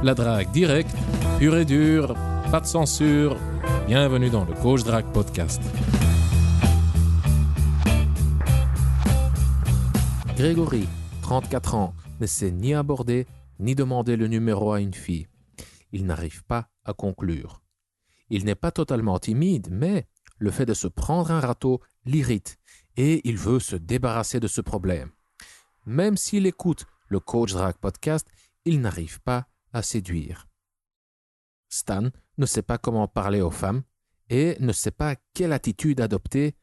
La drague directe, pure et dure, pas de censure. Bienvenue dans le Coach Drague Podcast. Grégory, 34 ans, ne sait ni aborder ni demander le numéro à une fille. Il n'arrive pas à conclure. Il n'est pas totalement timide, mais le fait de se prendre un râteau l'irrite et il veut se débarrasser de ce problème. Même s'il écoute le Coach Drague Podcast, il n'arrive pas à séduire. Stan ne sait pas comment parler aux femmes et ne sait pas quelle attitude adopter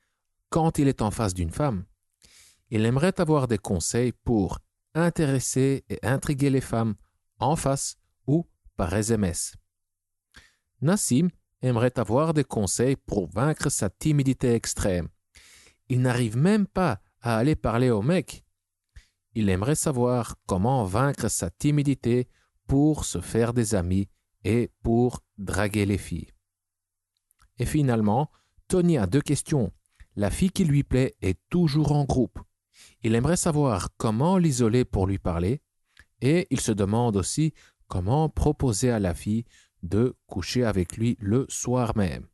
quand il est en face d'une femme. Il aimerait avoir des conseils pour intéresser et intriguer les femmes en face ou par SMS. Nassim aimerait avoir des conseils pour vaincre sa timidité extrême. Il n'arrive même pas à aller parler aux mecs. Il aimerait savoir comment vaincre sa timidité pour se faire des amis et pour draguer les filles. Et finalement, Tony a 2 questions. La fille qui lui plaît est toujours en groupe. Il aimerait savoir comment l'isoler pour lui parler et il se demande aussi comment proposer à la fille de coucher avec lui le soir même.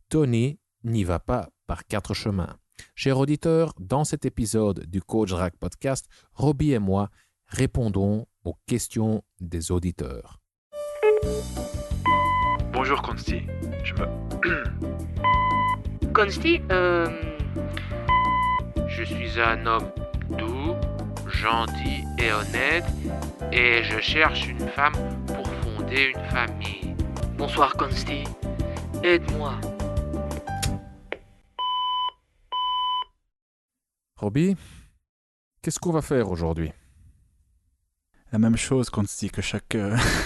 Tony n'y va pas par 4 chemins. Chers auditeurs, dans cet épisode du Coach Drague Podcast, Robbie et moi répondons aux questions des auditeurs. Bonjour Consti, Consti, je suis un homme doux, gentil et honnête et je cherche une femme pour fonder une famille. Bonsoir Consti, aide-moi. Robbie, qu'est-ce qu'on va faire aujourd'hui? La même chose Consti que chaque...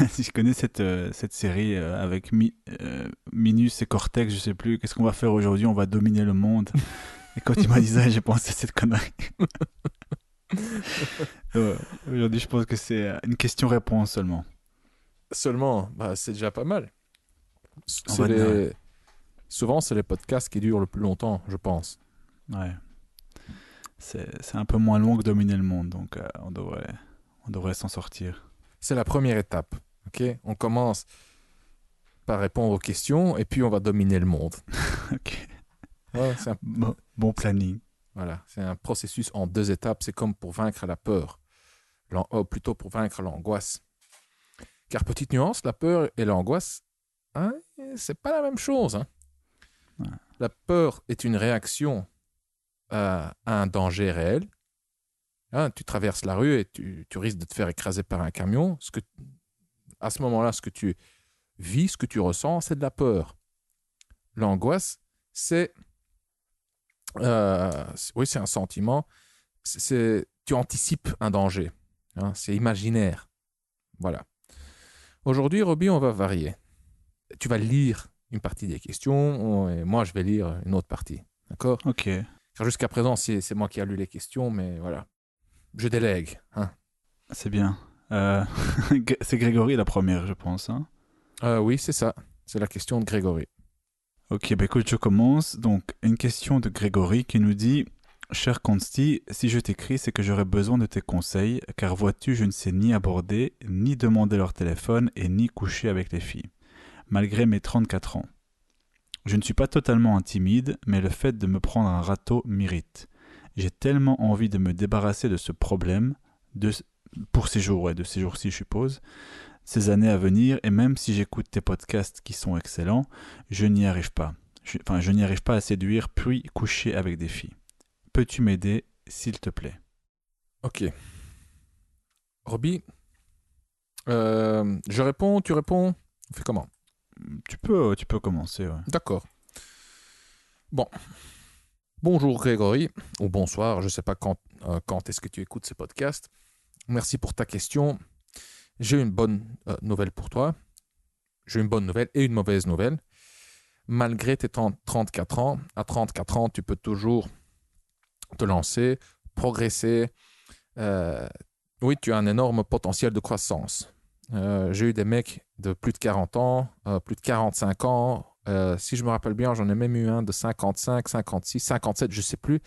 si je connais cette série avec Minus et Cortex, je sais plus, qu'est-ce qu'on va faire aujourd'hui? On va dominer le monde. Et quand tu m'as dit ça, j'ai pensé à cette connerie. Aujourd'hui, je pense que c'est une question-réponse seulement. Seulement, c'est déjà pas mal. Ouais. Souvent, c'est les podcasts qui durent le plus longtemps, je pense. Ouais. C'est un peu moins long que dominer le monde, donc on devrait s'en sortir. C'est la première étape. Okay? On commence par répondre aux questions et puis on va dominer le monde. Ok. Ouais, Bon planning. Voilà, c'est un processus en 2 étapes. C'est comme pour vaincre la peur. Plutôt pour vaincre l'angoisse. Car petite nuance, la peur et l'angoisse, c'est pas la même chose. Hein. Ouais. La peur est une réaction à un danger réel. Tu traverses la rue et tu risques de te faire écraser par un camion. À ce moment-là, ce que tu vis, ce que tu ressens, c'est de la peur. L'angoisse, c'est un sentiment. Tu anticipes un danger. Hein, c'est imaginaire. Voilà. Aujourd'hui, Robbie, on va varier. Tu vas lire une partie des questions et moi, je vais lire une autre partie. D'accord? Ok. Car jusqu'à présent, c'est moi qui ai lu les questions, mais voilà. Je délègue. Hein. C'est bien. C'est Grégory la première, je pense. Hein. Oui, c'est ça. C'est la question de Grégory. Ok, écoute, je commence. Donc, une question de Grégory qui nous dit « Cher Consti, si je t'écris, c'est que j'aurais besoin de tes conseils, car vois-tu, je ne sais ni aborder, ni demander leur téléphone et ni coucher avec les filles, malgré mes 34 ans. Je ne suis pas totalement timide, mais le fait de me prendre un râteau m'irrite. J'ai tellement envie de me débarrasser de ce problème, pour ces jours-ci, je suppose, ces années à venir, et même si j'écoute tes podcasts qui sont excellents, je n'y arrive pas. Je n'y arrive pas à séduire puis coucher avec des filles. Peux-tu m'aider, s'il te plaît? Ok. Robbie, je réponds, tu réponds. On fait comment? Tu peux commencer, ouais. D'accord. Bon. Bonjour Grégory, ou bonsoir, je ne sais pas quand est-ce que tu écoutes ce podcast. Merci pour ta question. J'ai une bonne nouvelle pour toi. J'ai une bonne nouvelle et une mauvaise nouvelle. Malgré tes 34 ans, à 34 ans, tu peux toujours te lancer, progresser. Oui, tu as un énorme potentiel de croissance. J'ai eu des mecs de plus de 40 ans, plus de 45 ans. Si je me rappelle bien, j'en ai même eu un de 55, 56, 57, je ne sais plus,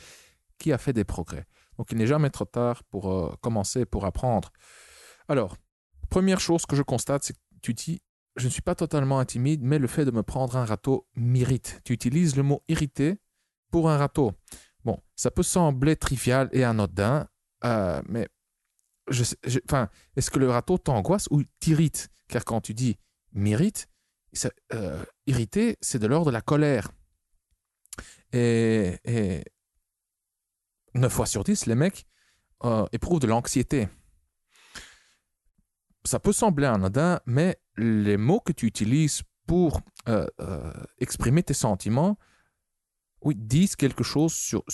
qui a fait des progrès. Donc, il n'est jamais trop tard pour commencer, pour apprendre. Alors, Première chose que je constate, c'est que tu dis « Je ne suis pas totalement intimide, mais le fait de me prendre un râteau m'irrite. » Tu utilises le mot « irriter » pour un râteau. Bon, ça peut sembler trivial et anodin, mais est-ce que le râteau t'angoisse ou t'irrite? Car quand tu dis « m'irrite », irriter, c'est de l'ordre de la colère. Et 9 fois sur 10, les mecs éprouvent de l'anxiété. Ça peut sembler anodin, mais les mots que tu utilises pour exprimer tes sentiments, oui, disent quelque chose sur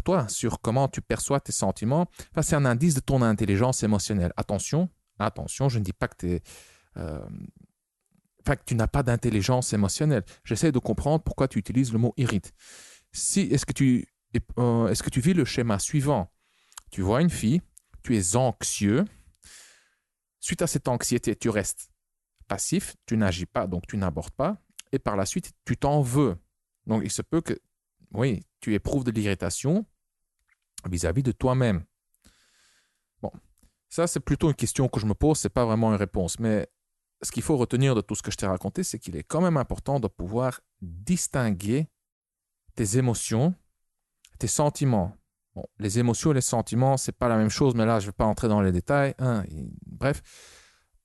toi, sur comment tu perçois tes sentiments. Enfin, c'est un indice de ton intelligence émotionnelle. Attention, je ne dis pas que que tu n'as pas d'intelligence émotionnelle. J'essaie de comprendre pourquoi tu utilises le mot irrite. Est-ce que tu vis le schéma suivant? Tu vois une fille, tu es anxieux. Suite à cette anxiété, tu restes passif, tu n'agis pas, donc tu n'abordes pas. Et par la suite, tu t'en veux. Donc, il se peut que, oui, tu éprouves de l'irritation vis-à-vis de toi-même. Bon, ça, c'est plutôt une question que je me pose, ce n'est pas vraiment une réponse. Mais ce qu'il faut retenir de tout ce que je t'ai raconté, c'est qu'il est quand même important de pouvoir distinguer tes émotions, tes sentiments. Bon, les émotions et les sentiments, ce n'est pas la même chose, mais là, je ne vais pas entrer dans les détails. Bref,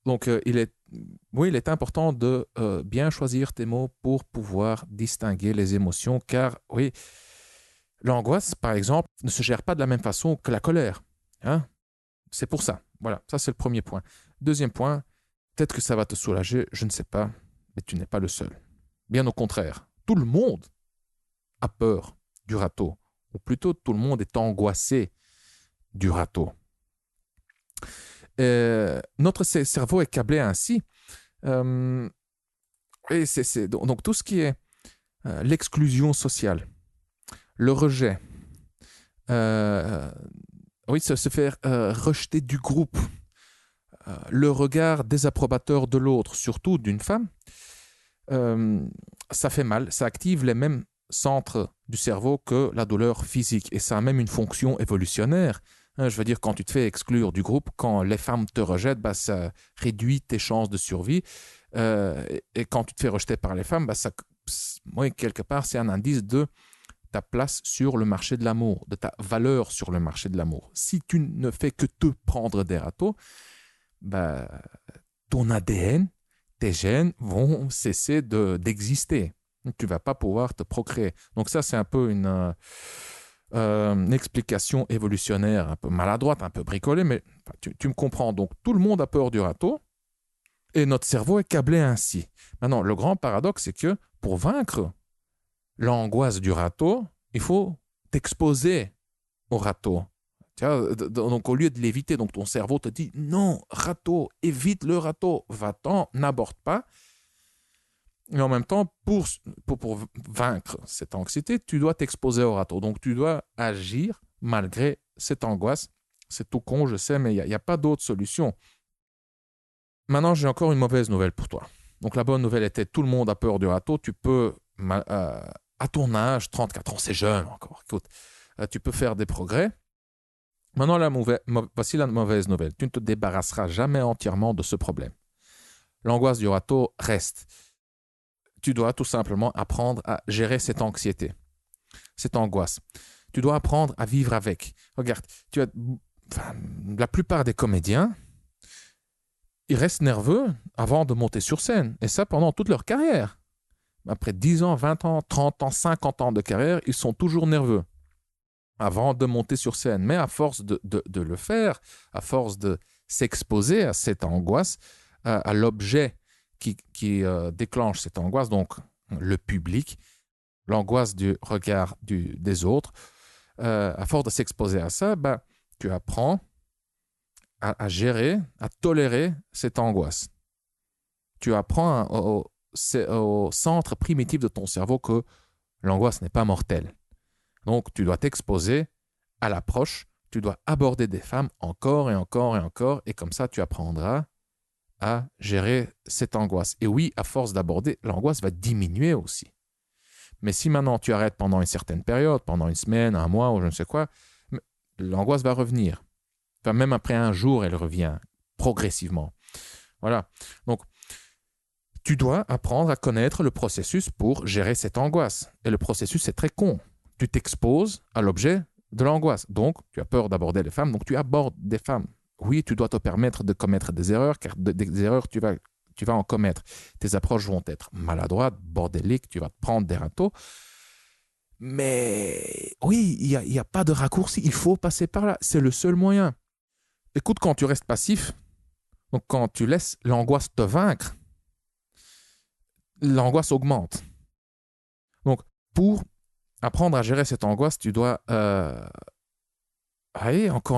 donc il est important de bien choisir tes mots pour pouvoir distinguer les émotions, car oui, l'angoisse, par exemple, ne se gère pas de la même façon que la colère. Hein? C'est pour ça. Voilà, ça c'est le premier point. Deuxième point, peut-être que ça va te soulager, je ne sais pas, mais tu n'es pas le seul. Bien au contraire, tout le monde a peur du râteau, ou plutôt tout le monde est angoissé du râteau. Notre cerveau est câblé ainsi. Et donc tout ce qui est l'exclusion sociale, le rejet, se faire rejeter du groupe, le regard désapprobateur de l'autre, surtout d'une femme, ça fait mal, ça active les mêmes centres du cerveau que la douleur physique, et ça a même une fonction évolutionnaire. Je veux dire, quand tu te fais exclure du groupe, quand les femmes te rejettent, ça réduit tes chances de survie. Et quand tu te fais rejeter par les femmes, quelque part, c'est un indice de ta place sur le marché de l'amour, de ta valeur sur le marché de l'amour. Si tu ne fais que te prendre des râteaux, ton ADN, tes gènes vont cesser d'exister. Tu ne vas pas pouvoir te procréer. Donc ça, c'est un peu une explication évolutionnaire un peu maladroite, un peu bricolée, mais tu me comprends. Donc tout le monde a peur du râteau et notre cerveau est câblé ainsi. Maintenant, le grand paradoxe, c'est que pour vaincre l'angoisse du râteau, il faut t'exposer au râteau. Donc au lieu de l'éviter, donc ton cerveau te dit non, râteau, évite le râteau, va-t'en, n'aborde pas. Et en même temps, pour vaincre cette anxiété, tu dois t'exposer au râteau. Donc, tu dois agir malgré cette angoisse. C'est tout con, je sais, mais il n'y a pas d'autre solution. Maintenant, j'ai encore une mauvaise nouvelle pour toi. Donc, la bonne nouvelle était tout le monde a peur du râteau. Tu peux, à ton âge, 34 ans, c'est jeune encore. Écoute, tu peux faire des progrès. Maintenant, voici la mauvaise nouvelle. Tu ne te débarrasseras jamais entièrement de ce problème. L'angoisse du râteau reste. Tu dois tout simplement apprendre à gérer cette anxiété, cette angoisse. Tu dois apprendre à vivre avec. Regarde, la plupart des comédiens, ils restent nerveux avant de monter sur scène. Et ça pendant toute leur carrière. Après 10 ans, 20 ans, 30 ans, 50 ans de carrière, ils sont toujours nerveux avant de monter sur scène. Mais à force de le faire, à force de s'exposer à cette angoisse, à l'objet qui déclenche cette angoisse, donc le public, l'angoisse du regard des autres, à force de s'exposer à ça, tu apprends à gérer, à tolérer cette angoisse. Tu apprends au centre primitif de ton cerveau que l'angoisse n'est pas mortelle. Donc, tu dois t'exposer à l'approche, tu dois aborder des femmes encore et encore et encore, et comme ça, tu apprendras à gérer cette angoisse. Et oui, à force d'aborder, l'angoisse va diminuer aussi. Mais si maintenant tu arrêtes pendant une certaine période, pendant une semaine, un mois ou je ne sais quoi, l'angoisse va revenir. Enfin, même après un jour, elle revient. progressivement. Voilà. Donc, tu dois apprendre à connaître le processus pour gérer cette angoisse. Et le processus est très con. Tu t'exposes à l'objet de l'angoisse. Donc, tu as peur d'aborder les femmes, donc tu abordes des femmes. Oui, tu dois te permettre de commettre des erreurs, car des erreurs, tu vas en commettre. Tes approches vont être maladroites, bordéliques, tu vas te prendre des râteaux. Mais oui, il y a pas de raccourci. Il faut passer par là. C'est le seul moyen. Écoute, quand tu restes passif, donc quand tu laisses l'angoisse te vaincre, l'angoisse augmente. Donc, pour apprendre à gérer cette angoisse, tu dois... encore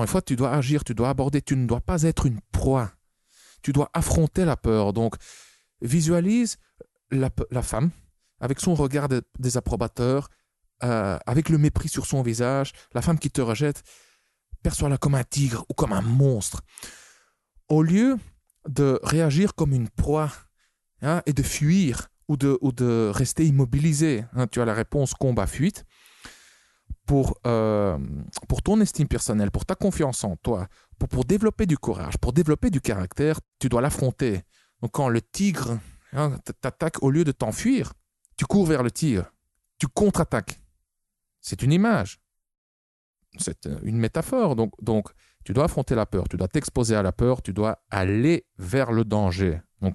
une fois, tu dois agir, tu dois aborder. Tu ne dois pas être une proie. Tu dois affronter la peur. Donc, visualise la femme avec son regard désapprobateur, avec le mépris sur son visage. La femme qui te rejette, perçois-la comme un tigre ou comme un monstre. Au lieu de réagir comme une proie, hein, et de fuir ou de rester immobilisé, hein, tu as la réponse combat-fuite. Pour ton estime personnelle, pour ta confiance en toi, pour développer du courage, pour développer du caractère, tu dois l'affronter. Donc quand le tigre, hein, t'attaque, au lieu de t'enfuir, tu cours vers le tigre, tu contre-attaques. C'est une image, c'est une métaphore. Donc tu dois affronter la peur, tu dois t'exposer à la peur, tu dois aller vers le danger. Donc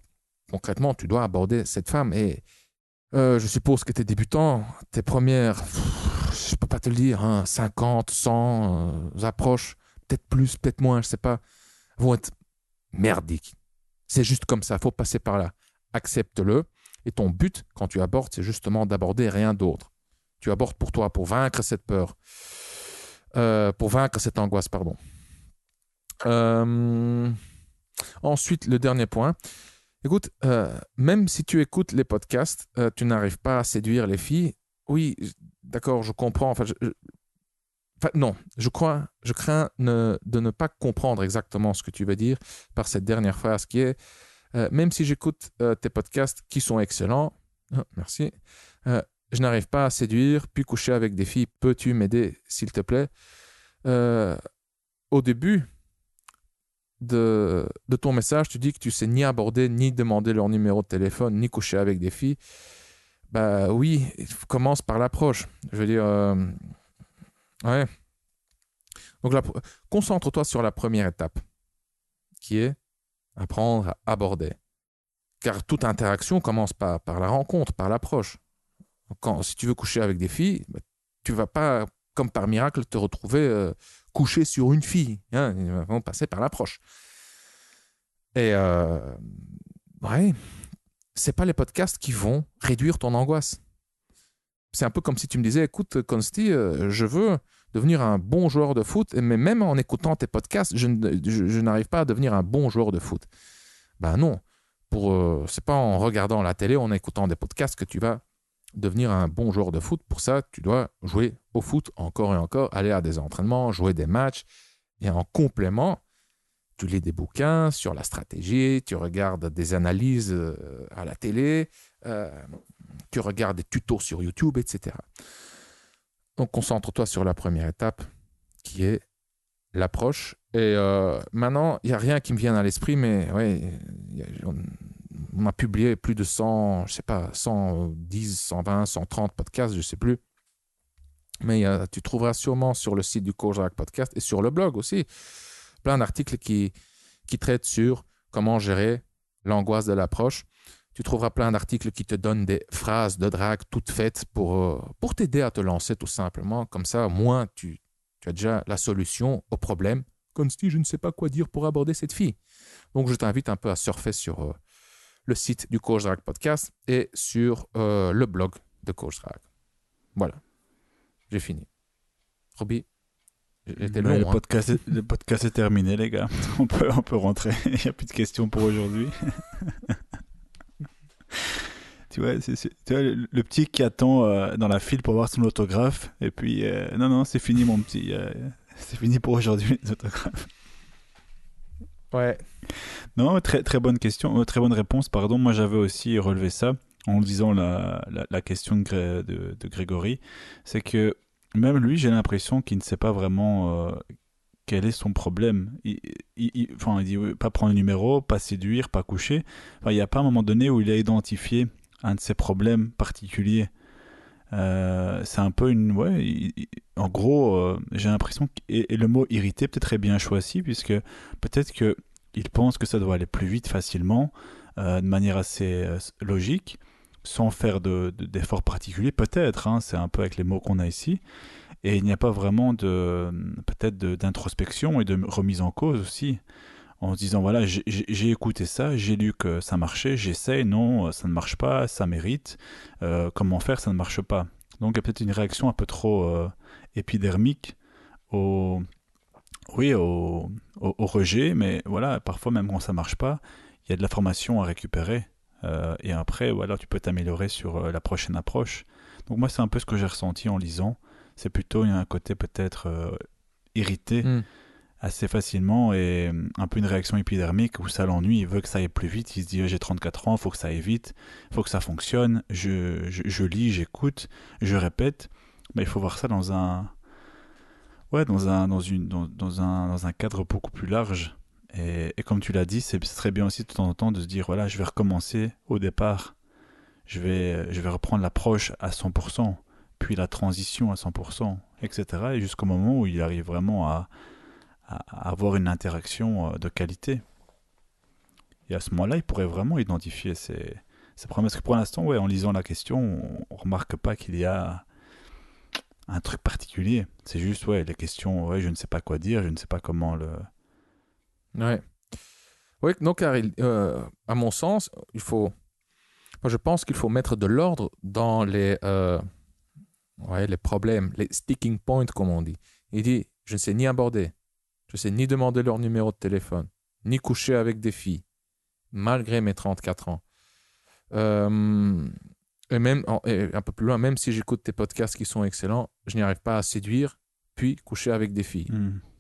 concrètement, tu dois aborder cette femme. Et je suppose que tes débutants, tes premières... je peux pas te le dire, hein, 50, 100 approches, peut-être plus, peut-être moins, je sais pas, vont être merdiques. C'est juste comme ça, il faut passer par là. Accepte-le. Et ton but, quand tu abordes, c'est justement d'aborder rien d'autre. Tu abordes pour toi, pour vaincre cette peur, pour vaincre cette angoisse, pardon. Ensuite, le dernier point. Écoute, même si tu écoutes les podcasts, tu n'arrives pas à séduire les filles. Oui, d'accord, je comprends. Enfin, non, je crains de ne pas comprendre exactement ce que tu veux dire par cette dernière phrase qui est même si j'écoute tes podcasts qui sont excellents, merci, je n'arrive pas à séduire puis coucher avec des filles. Peux-tu m'aider, s'il te plaît? Au début de ton message, tu dis que tu sais ni aborder, ni demander leur numéro de téléphone, ni coucher avec des filles. Bah oui, commence par l'approche. Je veux dire, ouais. Donc concentre-toi sur la première étape, qui est apprendre à aborder. Car toute interaction commence par la rencontre, par l'approche. Si tu veux coucher avec des filles, bah, tu ne vas pas, comme par miracle, te retrouver couché sur une fille. Hein, ils vont passer par l'approche. Et ouais, c'est pas les podcasts qui vont réduire ton angoisse. C'est un peu comme si tu me disais, écoute, Consti, je veux devenir un bon joueur de foot, mais même en écoutant tes podcasts, je n'arrive pas à devenir un bon joueur de foot. Ben non, c'est pas en regardant la télé, en écoutant des podcasts que tu vas devenir un bon joueur de foot. Pour ça, tu dois jouer au foot encore et encore, aller à des entraînements, jouer des matchs, et en complément, tu lis des bouquins sur la stratégie, tu regardes des analyses à la télé, tu regardes des tutos sur YouTube, etc. Donc, concentre-toi sur la première étape, qui est l'approche. Et maintenant, il n'y a rien qui me vient à l'esprit, mais ouais, on a publié plus de 100, je sais pas, 110, 120, 130 podcasts, je ne sais plus. Mais tu trouveras sûrement sur le site du Coach Drac Podcast et sur le blog aussi plein d'articles qui traitent sur comment gérer l'angoisse de l'approche. Tu trouveras plein d'articles qui te donnent des phrases de drague toutes faites pour t'aider à te lancer tout simplement. Comme ça, au moins, tu as déjà la solution au problème. Comme si je ne sais pas quoi dire pour aborder cette fille. Donc, je t'invite un peu à surfer sur le site du Coach Drac Podcast et sur le blog de Coach Drac. Voilà. J'ai fini. Roby, j'étais long. Le podcast est terminé, les gars. On peut rentrer. Il n'y a plus de questions pour aujourd'hui. Tu vois, tu vois le petit qui attend dans la file pour voir son autographe. Et puis, non, c'est fini, mon petit. C'est fini pour aujourd'hui, les autographes. Ouais. Non, très, très bonne question. Très bonne réponse, pardon. Moi, j'avais aussi relevé ça en disant la question de Grégory. C'est que même lui, j'ai l'impression qu'il ne sait pas vraiment quel est son problème. Enfin, il dit oui, pas prendre le numéro, pas séduire, pas coucher. Enfin, il n'y a pas un moment donné où il a identifié un de ses problèmes particuliers. C'est un peu une... Ouais, en gros, j'ai l'impression que... Et le mot irrité peut-être est bien choisi, puisque peut-être qu'il pense que ça doit aller plus vite facilement, de manière assez logique, sans faire d'efforts particuliers, peut-être, hein, c'est un peu avec les mots qu'on a ici. Et il n'y a pas vraiment d'introspection et de remise en cause aussi, en se disant, voilà, j'ai écouté ça, j'ai lu que ça marchait, j'essaie, non, ça ne marche pas, ça mérite, comment faire, ça ne marche pas. Donc il y a peut-être une réaction un peu trop épidermique au, oui, au rejet, mais voilà, parfois même quand ça marche pas, il y a de l'information à récupérer. Et après, voilà, tu peux t'améliorer sur la prochaine approche. Donc moi, c'est un peu ce que j'ai ressenti en lisant. C'est plutôt, il y a un côté peut-être irrité assez facilement et un peu une réaction épidermique où ça l'ennuie, il veut que ça aille plus vite, il se dit j'ai 34 ans, il faut que ça aille vite, il faut que ça fonctionne, je lis, j'écoute, je répète, mais il faut voir ça dans un ouais, dans un cadre beaucoup plus large. Et comme tu l'as dit, c'est très bien aussi de temps en temps de se dire voilà, je vais recommencer au départ, je vais reprendre l'approche à 100%, puis la transition à 100%, etc. Et jusqu'au moment où il arrive vraiment à avoir une interaction de qualité. Et à ce moment-là, il pourrait vraiment identifier ses problèmes. Parce que pour l'instant, ouais, en lisant la question, on remarque pas qu'il y a un truc particulier. C'est juste, ouais, les questions, ouais, je ne sais pas quoi dire, je ne sais pas comment le... Ouais. Oui, donc, à mon sens, je pense qu'il faut mettre de l'ordre dans les problèmes, les sticking points, comme on dit. Il dit, je ne sais ni aborder, je ne sais ni demander leur numéro de téléphone, ni coucher avec des filles, malgré mes 34 ans. Et même, et un peu plus loin, même si j'écoute tes podcasts qui sont excellents, je n'y arrive pas à séduire, puis coucher avec des filles.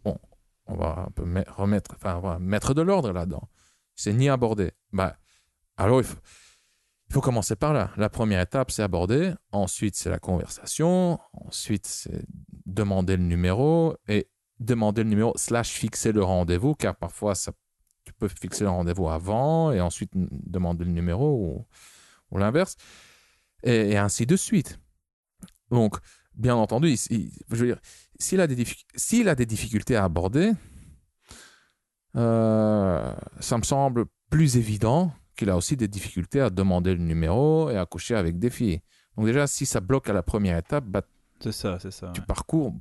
Bon, on va un peu on va mettre de l'ordre là-dedans. C'est ni aborder. Alors, il faut commencer par là. La première étape, c'est aborder. Ensuite, c'est la conversation. Ensuite, c'est demander le numéro. Et demander le numéro / fixer le rendez-vous, car parfois, tu peux fixer le rendez-vous avant et ensuite demander le numéro ou l'inverse. Et ainsi de suite. Donc, bien entendu, je veux dire, s'il a des difficultés à aborder, ça me semble plus évident qu'il a aussi des difficultés à demander le numéro et à coucher avec des filles. Donc déjà, si ça bloque à la première étape, c'est ça. Tu parcours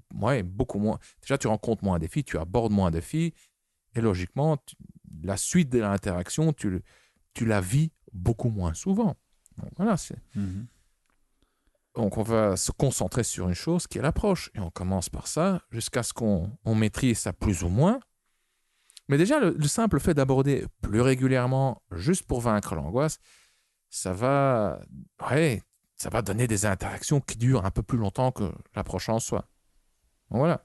beaucoup moins. Déjà, tu rencontres moins des filles, tu abordes moins de filles, et logiquement, la suite de l'interaction, tu la vis beaucoup moins souvent. Donc voilà, Donc on va se concentrer sur une chose qui est l'approche, et on commence par ça jusqu'à ce qu'on maîtrise ça plus ou moins. Mais déjà, le simple fait d'aborder plus régulièrement, juste pour vaincre l'angoisse, ça va donner des interactions qui durent un peu plus longtemps que l'approche en soi. Donc voilà.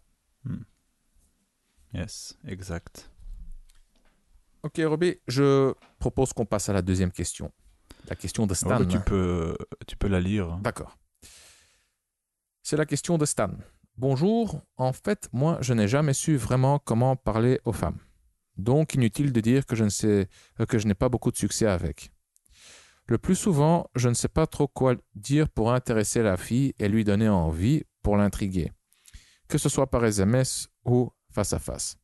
Yes, exact. Ok, Roby, je propose qu'on passe à la deuxième question. La question de Stan. Tu peux la lire. D'accord. C'est la question de Stan. Bonjour, en fait, moi, je n'ai jamais su vraiment comment parler aux femmes. Donc, inutile de dire que je n'ai pas beaucoup de succès avec. Le plus souvent, je ne sais pas trop quoi dire pour intéresser la fille et lui donner envie pour l'intriguer, que ce soit par SMS ou face à face.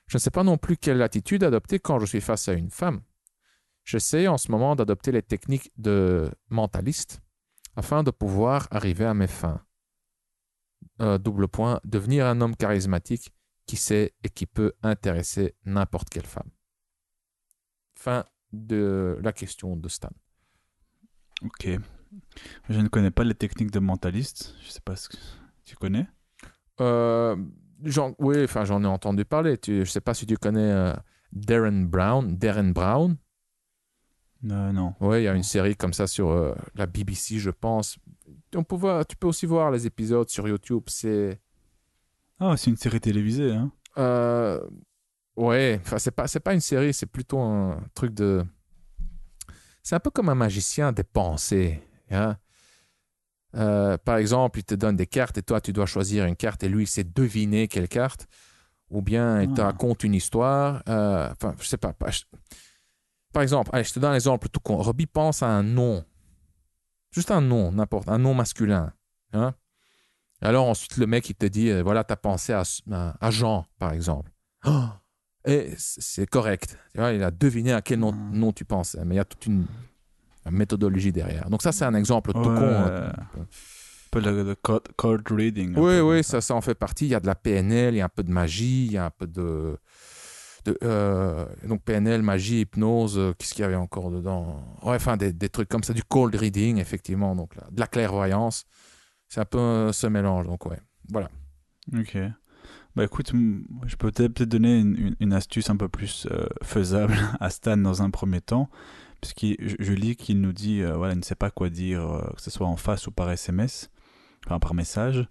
Je ne sais pas non plus quelle attitude adopter quand je suis face à une femme. J'essaie en ce moment d'adopter les techniques de mentaliste afin de pouvoir arriver à mes fins. Devenir un homme charismatique qui sait et qui peut intéresser n'importe quelle femme. Fin de la question de Stan. Ok. Je ne connais pas les techniques de mentaliste. Je ne sais pas ce que tu connais. J'en ai entendu parler. Je ne sais pas si tu connais Darren Brown. Non. Oui, il y a une série comme ça sur la BBC, je pense. Tu peux aussi voir les épisodes sur YouTube. C'est une série télévisée, hein. Ouais, enfin c'est pas une série, c'est plutôt un truc de... C'est un peu comme un magicien des pensées. Hein? Par exemple, il te donne des cartes et toi, tu dois choisir une carte et lui, il sait deviner quelle carte. ou bien il te Ah. raconte une histoire. Enfin, je sais pas. Par exemple, allez, je te donne un exemple tout con. Robbie pense à un nom. Juste un nom, n'importe, un nom masculin. Hein? Alors ensuite, le mec, il te dit, voilà, tu as pensé à Jean, par exemple. Oh, et c'est correct. Tu vois, il a deviné à quel nom tu penses. Mais il y a toute une méthodologie derrière. Donc ça, c'est un exemple tout con. Ouais. Un peu le code reading, un Oui, peu comme oui, ça. ça en fait partie. Il y a de la PNL, il y a un peu de magie, il y a un peu donc PNL, magie, hypnose, qu'est-ce qu'il y avait encore dedans? Ouais, enfin, des trucs comme ça, du cold reading, effectivement, donc là, de la clairvoyance. C'est un peu ce mélange, donc ouais. Voilà. Ok. Bah écoute, je peux peut-être donner une astuce un peu plus faisable à Stan dans un premier temps, puisque je lis qu'il nous dit, voilà, il ne sait pas quoi dire, que ce soit en face ou par SMS, enfin par message.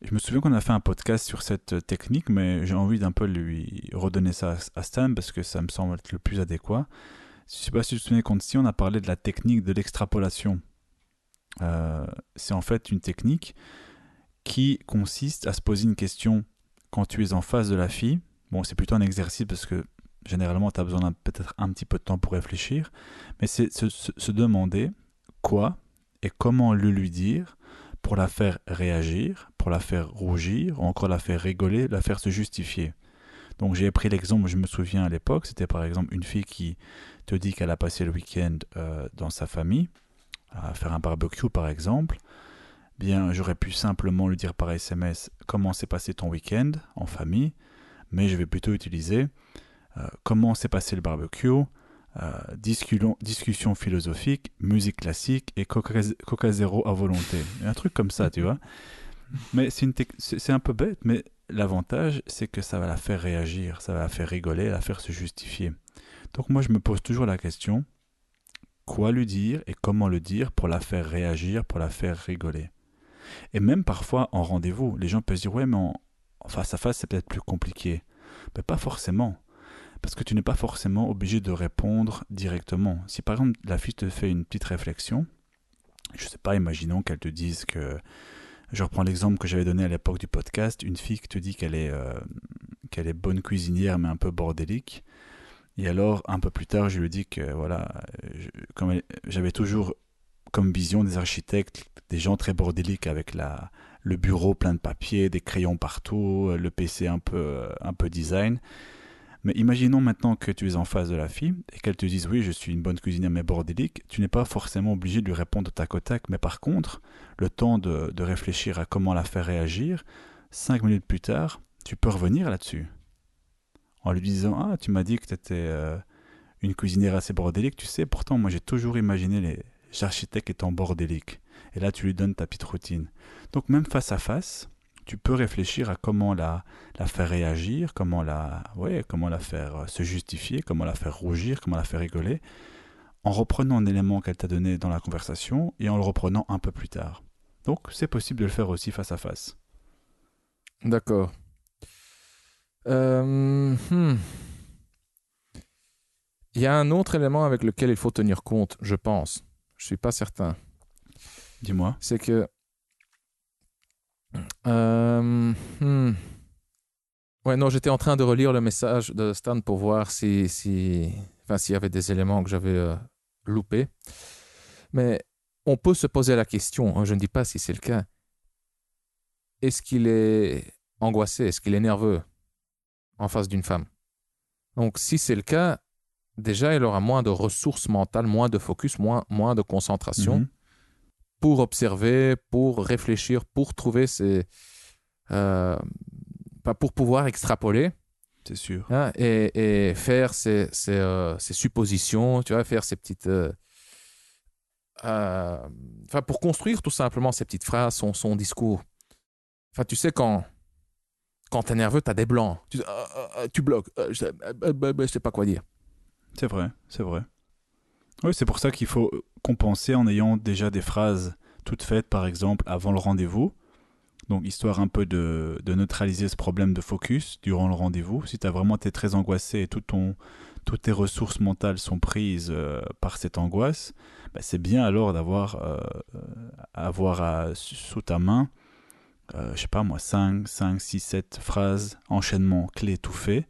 Je me souviens qu'on a fait un podcast sur cette technique, mais j'ai envie d'un peu lui redonner ça à Stan parce que ça me semble être le plus adéquat. Je ne sais pas si tu te souviens, quand on a parlé de la technique de l'extrapolation. C'est en fait une technique qui consiste à se poser une question quand tu es en face de la fille. Bon, c'est plutôt un exercice parce que généralement, tu as besoin peut-être un petit peu de temps pour réfléchir, mais c'est se demander quoi et comment le lui dire pour la faire réagir, pour la faire rougir, ou encore la faire rigoler, la faire se justifier. Donc j'ai pris l'exemple, je me souviens à l'époque, c'était par exemple une fille qui te dit qu'elle a passé le week-end dans sa famille, à faire un barbecue par exemple. Bien, j'aurais pu simplement lui dire par SMS comment s'est passé ton week-end en famille, mais je vais plutôt utiliser comment s'est passé le barbecue, discussion philosophique, musique classique et Coca Zéro à volonté. Un truc comme ça, tu vois. Mais c'est un peu bête, mais l'avantage, c'est que ça va la faire réagir, ça va la faire rigoler, la faire se justifier. Donc moi, je me pose toujours la question, quoi lui dire et comment le dire pour la faire réagir, pour la faire rigoler. Et même parfois en rendez-vous, les gens peuvent se dire ouais mais en face à face c'est peut-être plus compliqué. Mais pas forcément. Parce que tu n'es pas forcément obligé de répondre directement. Si par exemple la fille te fait une petite réflexion, je sais pas, imaginons qu'elle te dise que... Je reprends l'exemple que j'avais donné à l'époque du podcast, une fille qui te dit qu'elle est bonne cuisinière mais un peu bordélique. Et alors un peu plus tard je lui dis que voilà, j'avais toujours comme vision des architectes, des gens très bordéliques avec le bureau plein de papier, des crayons partout, le PC un peu design. Mais imaginons maintenant que tu es en face de la fille et qu'elle te dise oui, je suis une bonne cuisinière mais bordélique. Tu n'es pas forcément obligé de lui répondre au tac au tac, mais par contre, le temps de réfléchir à comment la faire réagir, 5 minutes plus tard, tu peux revenir là-dessus. En lui disant ah, tu m'as dit que tu étais une cuisinière assez bordélique, tu sais, pourtant moi j'ai toujours imaginé les architectes étant bordéliques. Et là tu lui donnes ta petite routine. Donc même face à face, tu peux réfléchir à comment la faire réagir, comment la faire se justifier, comment la faire rougir, comment la faire rigoler, en reprenant un élément qu'elle t'a donné dans la conversation et en le reprenant un peu plus tard. Donc c'est possible de le faire aussi face à face. D'accord. Il y a un autre élément avec lequel il faut tenir compte, je pense. Je suis pas certain. Dis-moi. C'est que ouais, non, j'étais en train de relire le message de Stan pour voir s'il y avait des éléments que j'avais loupés. Mais on peut se poser la question, hein, je ne dis pas si c'est le cas. Est-ce qu'il est angoissé? Est-ce qu'il est nerveux en face d'une femme? Donc, si c'est le cas, déjà, il aura moins de ressources mentales, moins de focus, moins de concentration pour observer, pour réfléchir, pour trouver pour pouvoir extrapoler. C'est sûr. Hein, et faire ses suppositions, tu vois, faire ses petites... pour construire tout simplement ses petites phrases, son discours. Enfin, tu sais, quand tu es nerveux, tu as des blancs. Tu bloques. Je sais pas quoi dire. C'est vrai, c'est vrai. Oui, c'est pour ça qu'il faut compenser en ayant déjà des phrases toutes faites, par exemple, avant le rendez-vous. Donc, histoire un peu de neutraliser ce problème de focus durant le rendez-vous. Si tu as vraiment été très angoissé et toutes tes ressources mentales sont prises par cette angoisse, bah, c'est bien alors d'avoir sous ta main je sais pas moi, 5, 6, 7 phrases, enchaînement clé tout fait,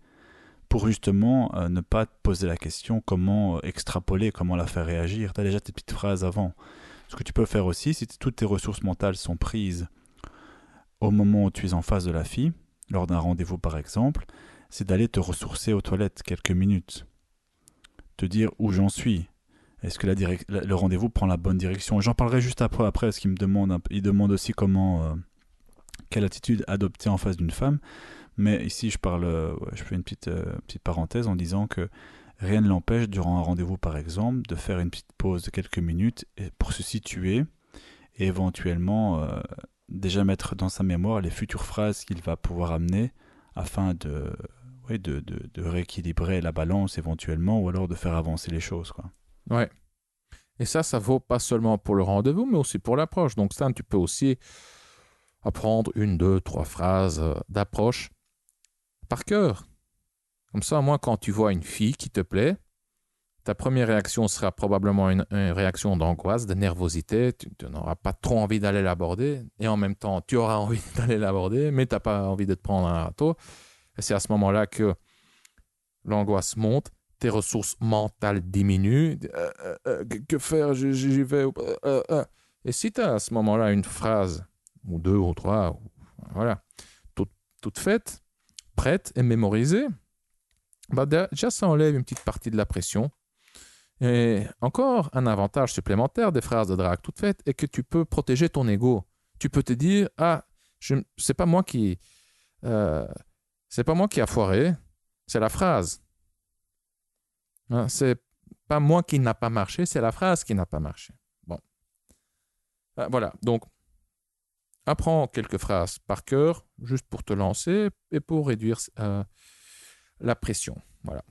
pour justement ne pas te poser la question comment extrapoler, comment la faire réagir. Tu as déjà tes petites phrases avant. Ce que tu peux faire aussi, si toutes tes ressources mentales sont prises au moment où tu es en face de la fille, lors d'un rendez-vous par exemple, c'est d'aller te ressourcer aux toilettes quelques minutes. Te dire où j'en suis. Est-ce que le rendez-vous prend la bonne direction? J'en parlerai juste après parce qu'il me demande, il demande aussi quelle attitude adopter en face d'une femme. Mais ici, je fais une petite parenthèse en disant que rien ne l'empêche, durant un rendez-vous par exemple, de faire une petite pause de quelques minutes pour se situer et éventuellement déjà mettre dans sa mémoire les futures phrases qu'il va pouvoir amener afin de rééquilibrer la balance éventuellement ou alors de faire avancer les choses, quoi. Ouais. Et ça vaut pas seulement pour le rendez-vous, mais aussi pour l'approche. Donc ça, tu peux aussi apprendre 1, 2, 3 phrases d'approche par cœur. Comme ça, moi, quand tu vois une fille qui te plaît, ta première réaction sera probablement une réaction d'angoisse, de nervosité. Tu n'auras pas trop envie d'aller l'aborder. Et en même temps, tu auras envie d'aller l'aborder, mais tu n'as pas envie de te prendre un râteau. Et c'est à ce moment-là que l'angoisse monte, tes ressources mentales diminuent. Que faire? J'y vais. Et si tu as à ce moment-là une phrase, ou 2 ou 3, voilà, toute faite, prête et mémorisée, bah déjà ça enlève une petite partie de la pression. Et encore un avantage supplémentaire des phrases de drague toutes faites est que tu peux protéger ton ego. Tu peux te dire, c'est pas moi qui a foiré, c'est la phrase. Hein, c'est pas moi qui n'a pas marché, c'est la phrase qui n'a pas marché. Bon, voilà. Donc apprends quelques phrases par cœur, juste pour te lancer et pour réduire la pression. Voilà.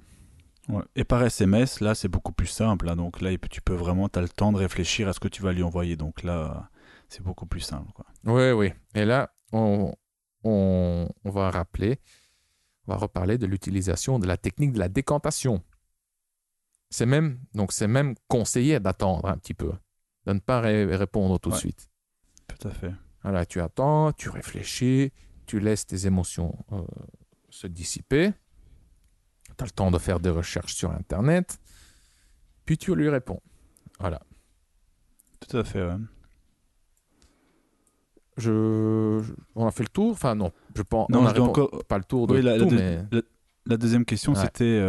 Ouais. Et par SMS, là, c'est beaucoup plus simple. Là. Donc là, tu peux vraiment, tu as le temps de réfléchir à ce que tu vas lui envoyer. Donc là, c'est beaucoup plus simple, quoi. Oui. Et là, on va reparler de l'utilisation de la technique de la décantation. C'est même conseillé d'attendre un petit peu, de ne pas répondre tout de suite. Tout à fait. Voilà, tu attends, tu réfléchis, tu laisses tes émotions se dissiper. Tu as le temps de faire des recherches sur Internet, puis tu lui réponds. Voilà. Tout à fait, ouais. On a fait le tour? Enfin, non. Non, on a pas le tour de tout, mais... La deuxième question, c'était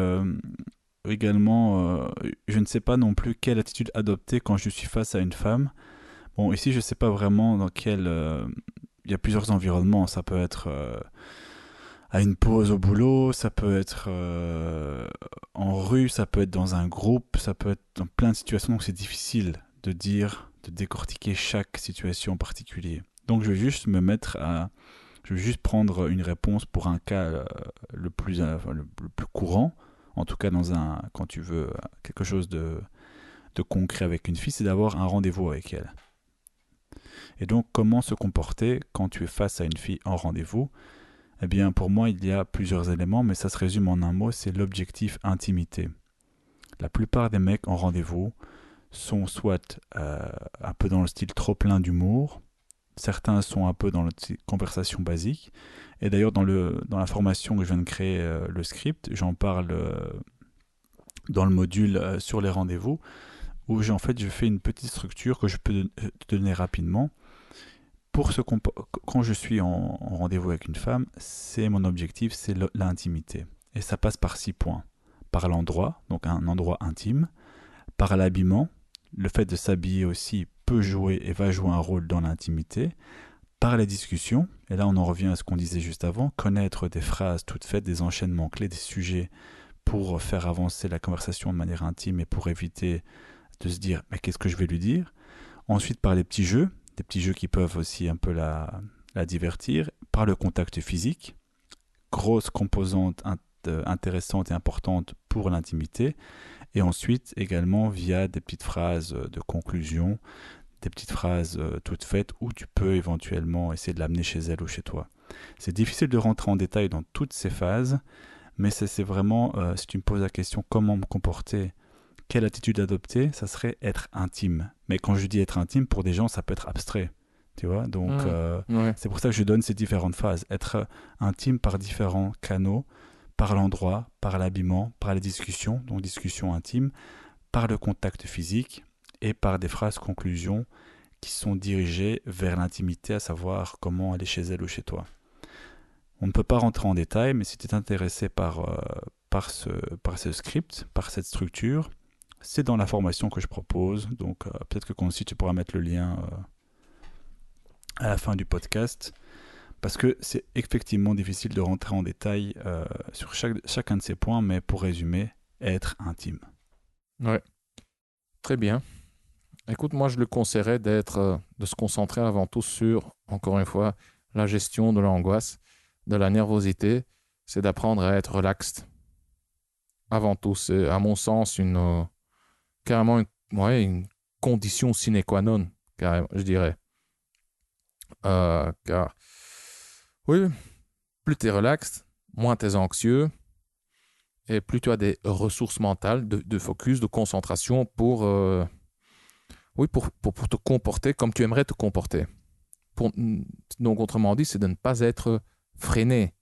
également, je ne sais pas non plus quelle attitude adopter quand je suis face à une femme. Bon, ici, je ne sais pas vraiment dans quel... il y a plusieurs environnements. Ça peut être... à une pause au boulot, ça peut être en rue, ça peut être dans un groupe, ça peut être dans plein de situations, donc c'est difficile de décortiquer chaque situation en particulier. Donc je vais juste prendre une réponse pour un cas le plus courant, en tout cas quand tu veux quelque chose de concret avec une fille, c'est d'avoir un rendez-vous avec elle. Et donc comment se comporter quand tu es face à une fille en rendez-vous? Eh bien, pour moi, il y a plusieurs éléments, mais ça se résume en un mot, c'est l'objectif intimité. La plupart des mecs en rendez-vous sont soit un peu dans le style trop plein d'humour, certains sont un peu dans le style conversation basique, et d'ailleurs dans la formation que je viens de créer, le script, j'en parle dans le module sur les rendez-vous, où je fais une petite structure que je peux te donner rapidement. Quand je suis en rendez-vous avec une femme, c'est mon objectif, c'est l'intimité. Et ça passe par 6 points. Par l'endroit, donc un endroit intime. Par l'habillement, le fait de s'habiller aussi peut jouer et va jouer un rôle dans l'intimité. Par les discussions, et là on en revient à ce qu'on disait juste avant, connaître des phrases toutes faites, des enchaînements clés, des sujets pour faire avancer la conversation de manière intime et pour éviter de se dire « mais qu'est-ce que je vais lui dire ?» Ensuite par les petits jeux, des petits jeux qui peuvent aussi un peu la divertir, par le contact physique, grosse composante intéressante et importante pour l'intimité, et ensuite également via des petites phrases de conclusion, des petites phrases toutes faites où tu peux éventuellement essayer de l'amener chez elle ou chez toi. C'est difficile de rentrer en détail dans toutes ces phases, mais c'est vraiment, si tu me poses la question comment me comporter, quelle attitude adopter, ça serait être intime. Mais quand je dis être intime, pour des gens, ça peut être abstrait. Tu vois, donc Ouais. c'est pour ça que je donne ces différentes phases. Être intime par différents canaux, par l'endroit, par l'habillement, par les discussions, donc discussions intimes, par le contact physique et par des phrases conclusions qui sont dirigées vers l'intimité, à savoir comment aller chez elle ou chez toi. On ne peut pas rentrer en détail, mais si tu es intéressé par ce script, par cette structure, c'est dans la formation que je propose. Donc peut-être que Concy, tu pourras mettre le lien à la fin du podcast, parce que c'est effectivement difficile de rentrer en détail sur chacun de ces points, mais pour résumer, être intime. Ouais. Très bien. Écoute, moi, je le conseillerais de se concentrer avant tout sur, encore une fois, la gestion de l'angoisse, de la nervosité. C'est d'apprendre à être relaxed. Avant tout, c'est, à mon sens, carrément une condition sine qua non, carrément, je dirais. Car, oui, plus tu es relaxed, moins tu es anxieux, et plus tu as des ressources mentales, de focus, de concentration pour te comporter comme tu aimerais te comporter. Donc, autrement dit, c'est de ne pas être freiné.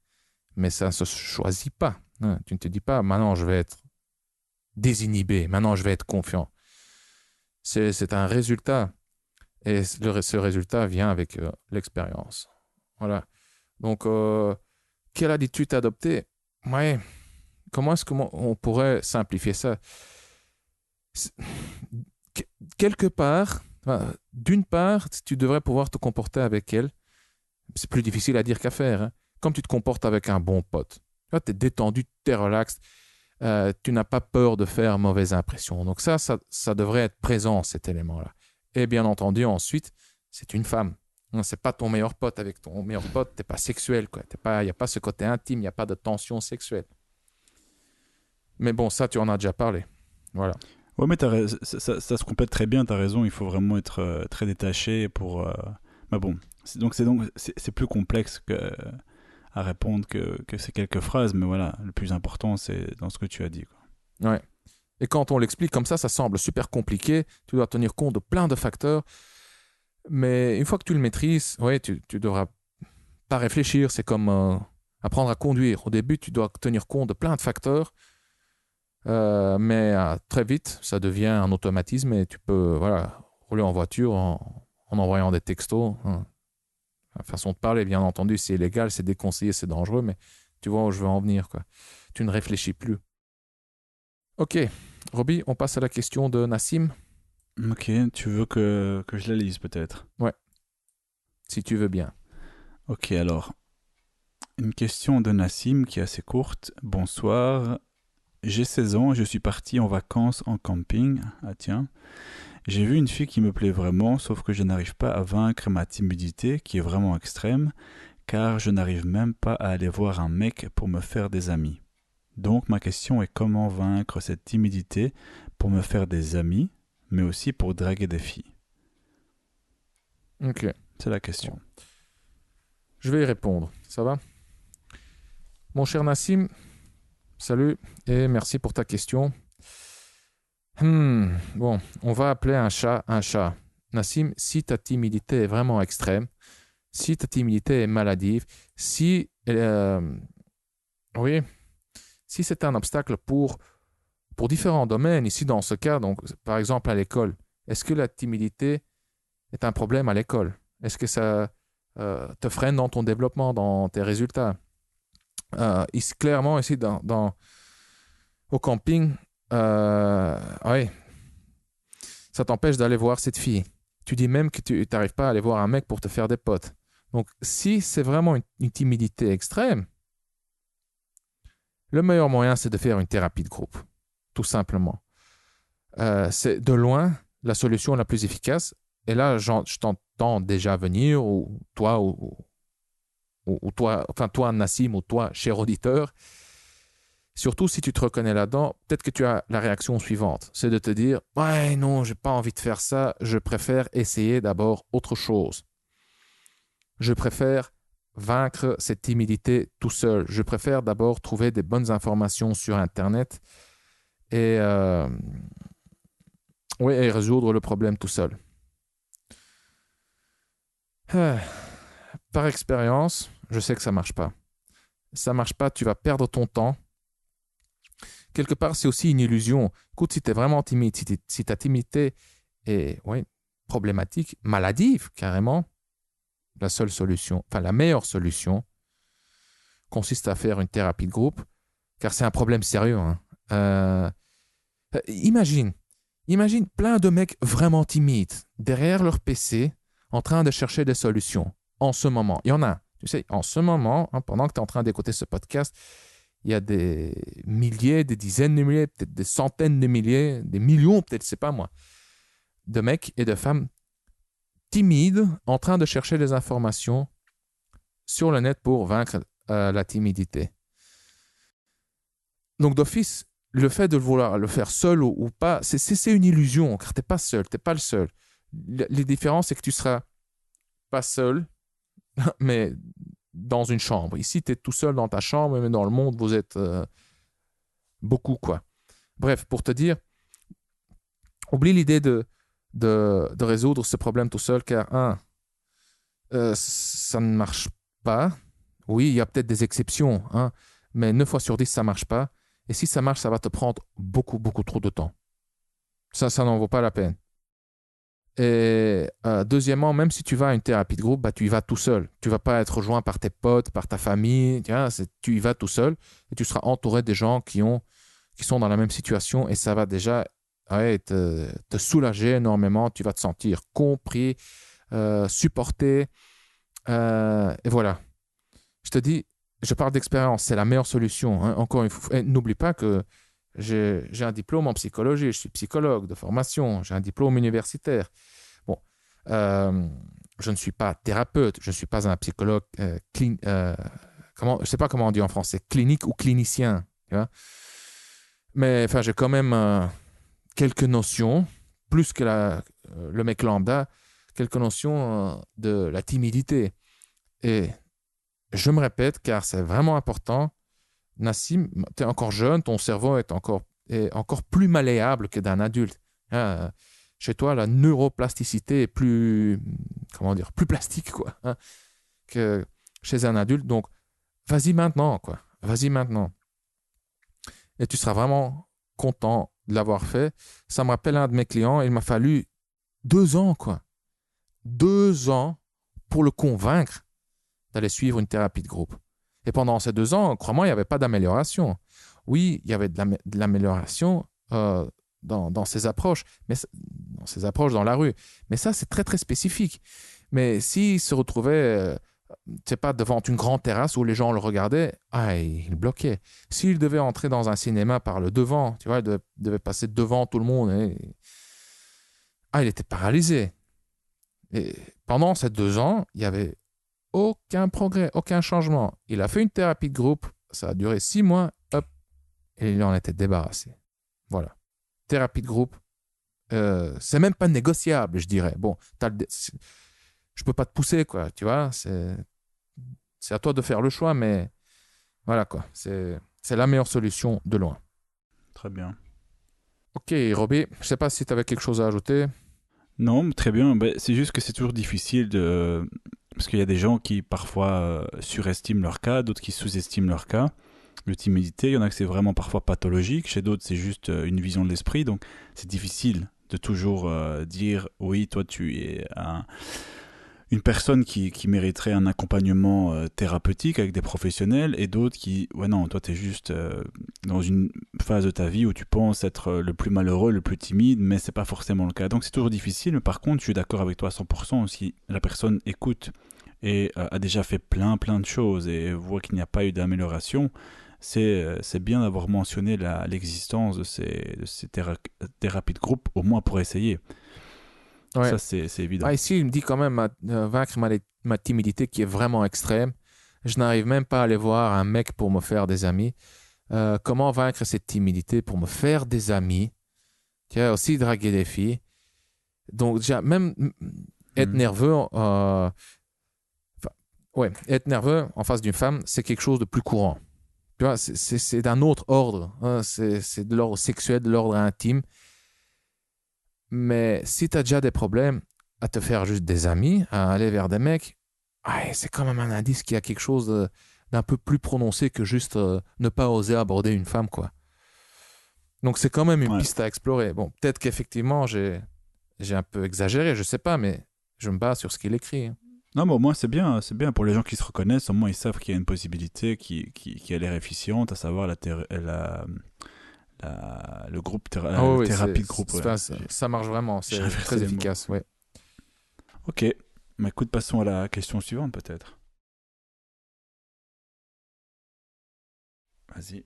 Mais ça ne se choisit pas. Hein. Tu ne te dis pas, maintenant je vais être désinhibé, maintenant je vais être confiant. C'est un résultat. Et ce résultat vient avec l'expérience. Voilà. Donc, quelle attitude adopter? Ouais. Comment est-ce qu'on pourrait simplifier ça? Quelque part, d'une part, tu devrais pouvoir te comporter avec elle. C'est plus difficile à dire qu'à faire. Hein. Comme tu te comportes avec un bon pote. Tu es détendu, tu es relax. Tu n'as pas peur de faire mauvaise impression. Donc ça devrait être présent, cet élément-là. Et bien entendu, ensuite, c'est une femme. C'est pas ton meilleur pote. Avec ton meilleur pote, tu n'es pas sexuel. Il n'y a pas ce côté intime, il n'y a pas de tension sexuelle. Mais bon, ça, tu en as déjà parlé. Voilà. Ouais, mais ça se complète très bien, tu as raison, il faut vraiment être très détaché pour... Mais bon, c'est plus complexe à répondre que ces quelques phrases, mais voilà, le plus important, c'est dans ce que tu as dit. Quoi. Ouais. Et quand on l'explique comme ça semble super compliqué, tu dois tenir compte de plein de facteurs, mais une fois que tu le maîtrises, ouais, tu devras pas réfléchir, c'est comme apprendre à conduire. Au début, tu dois tenir compte de plein de facteurs, mais très vite, ça devient un automatisme et tu peux rouler en voiture en envoyant des textos. Hein. La façon de parler, bien entendu, c'est illégal, c'est déconseillé, c'est dangereux, mais tu vois où je veux en venir. Quoi. Tu ne réfléchis plus. Ok, Roby, on passe à la question de Nassim. Ok, tu veux que je la lise peut-être? Ouais, si tu veux bien. Ok, alors, une question de Nassim qui est assez courte. Bonsoir. J'ai 16 ans et je suis parti en vacances en camping. Ah tiens. J'ai vu une fille qui me plaît vraiment, sauf que je n'arrive pas à vaincre ma timidité qui est vraiment extrême, car je n'arrive même pas à aller voir un mec pour me faire des amis. Donc ma question est comment vaincre cette timidité pour me faire des amis, mais aussi pour draguer des filles. Ok. C'est la question. Je vais y répondre, ça va? Mon cher Nassim, salut et merci pour ta question. Bon, on va appeler un chat un chat. Nassim, si ta timidité est vraiment extrême, si ta timidité est maladive, si c'est un obstacle pour différents domaines, ici dans ce cas, donc par exemple à l'école, est-ce que la timidité est un problème à l'école? Est-ce que ça te freine dans ton développement, dans tes résultats? Clairement, ici au camping, oui, ça t'empêche d'aller voir cette fille. Tu dis même que tu n'arrives pas à aller voir un mec pour te faire des potes. Donc, si c'est vraiment une timidité extrême, le meilleur moyen, c'est de faire une thérapie de groupe, tout simplement. C'est de loin la solution la plus efficace. Et là, je t'entends déjà venir, ou toi, toi, Nassim, ou toi, cher auditeur. Surtout si tu te reconnais là-dedans, peut-être que tu as la réaction suivante. C'est de te dire « Ouais, non, j'ai pas envie de faire ça. Je préfère essayer d'abord autre chose. Je préfère vaincre cette timidité tout seul. Je préfère d'abord trouver des bonnes informations sur Internet et résoudre le problème tout seul. » Ah, par expérience, je sais que ça marche pas. Ça marche pas, tu vas perdre ton temps. Quelque part, c'est aussi une illusion. Écoute, si tu es vraiment timide, si ta timidité est ouais, problématique, maladive carrément, la seule solution, enfin la meilleure solution, consiste à faire une thérapie de groupe, car c'est un problème sérieux. Hein. Euh, imagine, imagine plein de mecs vraiment timides derrière leur PC en train de chercher des solutions en ce moment. Il y en a, tu sais, en ce moment, hein, pendant que tu es en train d'écouter ce podcast, il y a des milliers, des dizaines de milliers, peut-être des centaines de milliers, des millions, peut-être, je sais pas moi, de mecs et de femmes timides en train de chercher des informations sur le net pour vaincre la timidité. Donc d'office, le fait de vouloir le faire seul ou pas, c'est une illusion, car tu n'es pas seul, tu n'es pas le seul. Les différences, c'est que tu seras pas seul, mais dans une chambre. Ici, tu es tout seul dans ta chambre, mais dans le monde, vous êtes beaucoup, quoi. Bref, pour te dire, oublie l'idée de résoudre ce problème tout seul, car, ça ne marche pas. Oui, il y a peut-être des exceptions, hein, mais 9 fois sur 10, ça ne marche pas. Et si ça marche, ça va te prendre beaucoup, beaucoup trop de temps. Ça n'en vaut pas la peine. Et deuxièmement, même si tu vas à une thérapie de groupe, bah, tu y vas tout seul. Tu ne vas pas être rejoint par tes potes, par ta famille. Tu y vas tout seul et tu seras entouré des gens qui sont dans la même situation et ça va déjà ouais, te soulager énormément. Tu vas te sentir compris, supporté. Et voilà. Je te dis, je parle d'expérience, c'est la meilleure solution. Hein. Encore une fois, n'oublie pas que j'ai un diplôme en psychologie, je suis psychologue de formation, j'ai un diplôme universitaire. Bon, euh, je ne suis pas thérapeute, je ne suis pas un psychologue je ne sais pas comment on dit en français, clinique ou clinicien. Tu vois. Mais enfin, j'ai quand même quelques notions, plus que le mec lambda, quelques notions de la timidité. Et je me répète, car c'est vraiment important, Nassim, tu es encore jeune, ton cerveau est encore plus malléable que d'un adulte. Hein, chez toi, la neuroplasticité est plus, comment dire, plus plastique, quoi, hein, que chez un adulte. Donc, vas-y maintenant, quoi. Vas-y maintenant. Et tu seras vraiment content de l'avoir fait. Ça me rappelle un de mes clients, il m'a fallu 2 ans, quoi. 2 ans pour le convaincre d'aller suivre une thérapie de groupe. Et pendant ces 2 ans, crois-moi, il n'y avait pas d'amélioration. Oui, il y avait de l'amélioration dans ses approches, dans ses approches dans la rue. Mais ça, c'est très, très spécifique. Mais s'il se retrouvait, je sais pas, devant une grande terrasse où les gens le regardaient, il bloquait. S'il devait entrer dans un cinéma par le devant, tu vois, il devait passer devant tout le monde, il était paralysé. Et pendant ces 2 ans, il y avait aucun progrès, aucun changement. Il a fait une thérapie de groupe, ça a duré 6 mois, hop, et il en était débarrassé. Voilà. Thérapie de groupe, c'est même pas négociable, je dirais. Bon, je peux pas te pousser, quoi, tu vois, c'est à toi de faire le choix, mais voilà, quoi, c'est la meilleure solution de loin. Très bien. Ok, Robbie, je sais pas si tu avais quelque chose à ajouter. Non, très bien. Ben, c'est juste que c'est toujours difficile parce qu'il y a des gens qui parfois surestiment leur cas, d'autres qui sous-estiment leur cas. Le timidité, il y en a que c'est vraiment parfois pathologique, chez d'autres c'est juste une vision de l'esprit, donc c'est difficile de toujours dire oui, toi tu es une personne qui mériterait un accompagnement thérapeutique avec des professionnels et d'autres qui, ouais non, toi tu es juste dans une phase de ta vie où tu penses être le plus malheureux, le plus timide, mais c'est pas forcément le cas. Donc c'est toujours difficile, mais par contre je suis d'accord avec toi à 100% si la personne écoute et a déjà fait plein de choses et voit qu'il n'y a pas eu d'amélioration, c'est bien d'avoir mentionné l'existence de ces thérapies de groupe, au moins pour essayer. Ouais. Ça, c'est évident. Ici, il me dit quand même vaincre ma timidité qui est vraiment extrême. Je n'arrive même pas à aller voir un mec pour me faire des amis. Comment vaincre cette timidité pour me faire des amis? Tu vois, aussi draguer des filles. Donc, déjà, même être nerveux, ouais, être nerveux en face d'une femme, c'est quelque chose de plus courant. Tu vois, c'est d'un autre ordre. Hein, c'est de l'ordre sexuel, de l'ordre intime. Mais si tu as déjà des problèmes, à te faire juste des amis, à aller vers des mecs, ouais, c'est quand même un indice qu'il y a quelque chose d'un peu plus prononcé que juste ne pas oser aborder une femme, quoi. Donc c'est quand même une Ouais. piste à explorer. Bon, peut-être qu'effectivement j'ai un peu exagéré, je sais pas, mais je me base sur ce qu'il écrit, hein. Non, mais au moins c'est bien pour les gens qui se reconnaissent, au moins ils savent qu'il y a une possibilité qui a l'air efficiente, à savoir le groupe, Ah oui, oui, thérapie de groupe. Ouais. ça marche vraiment, J'ai c'est inversé très les mots. efficace, ouais. Ok, mais écoute, passons à la question suivante peut-être. Vas-y.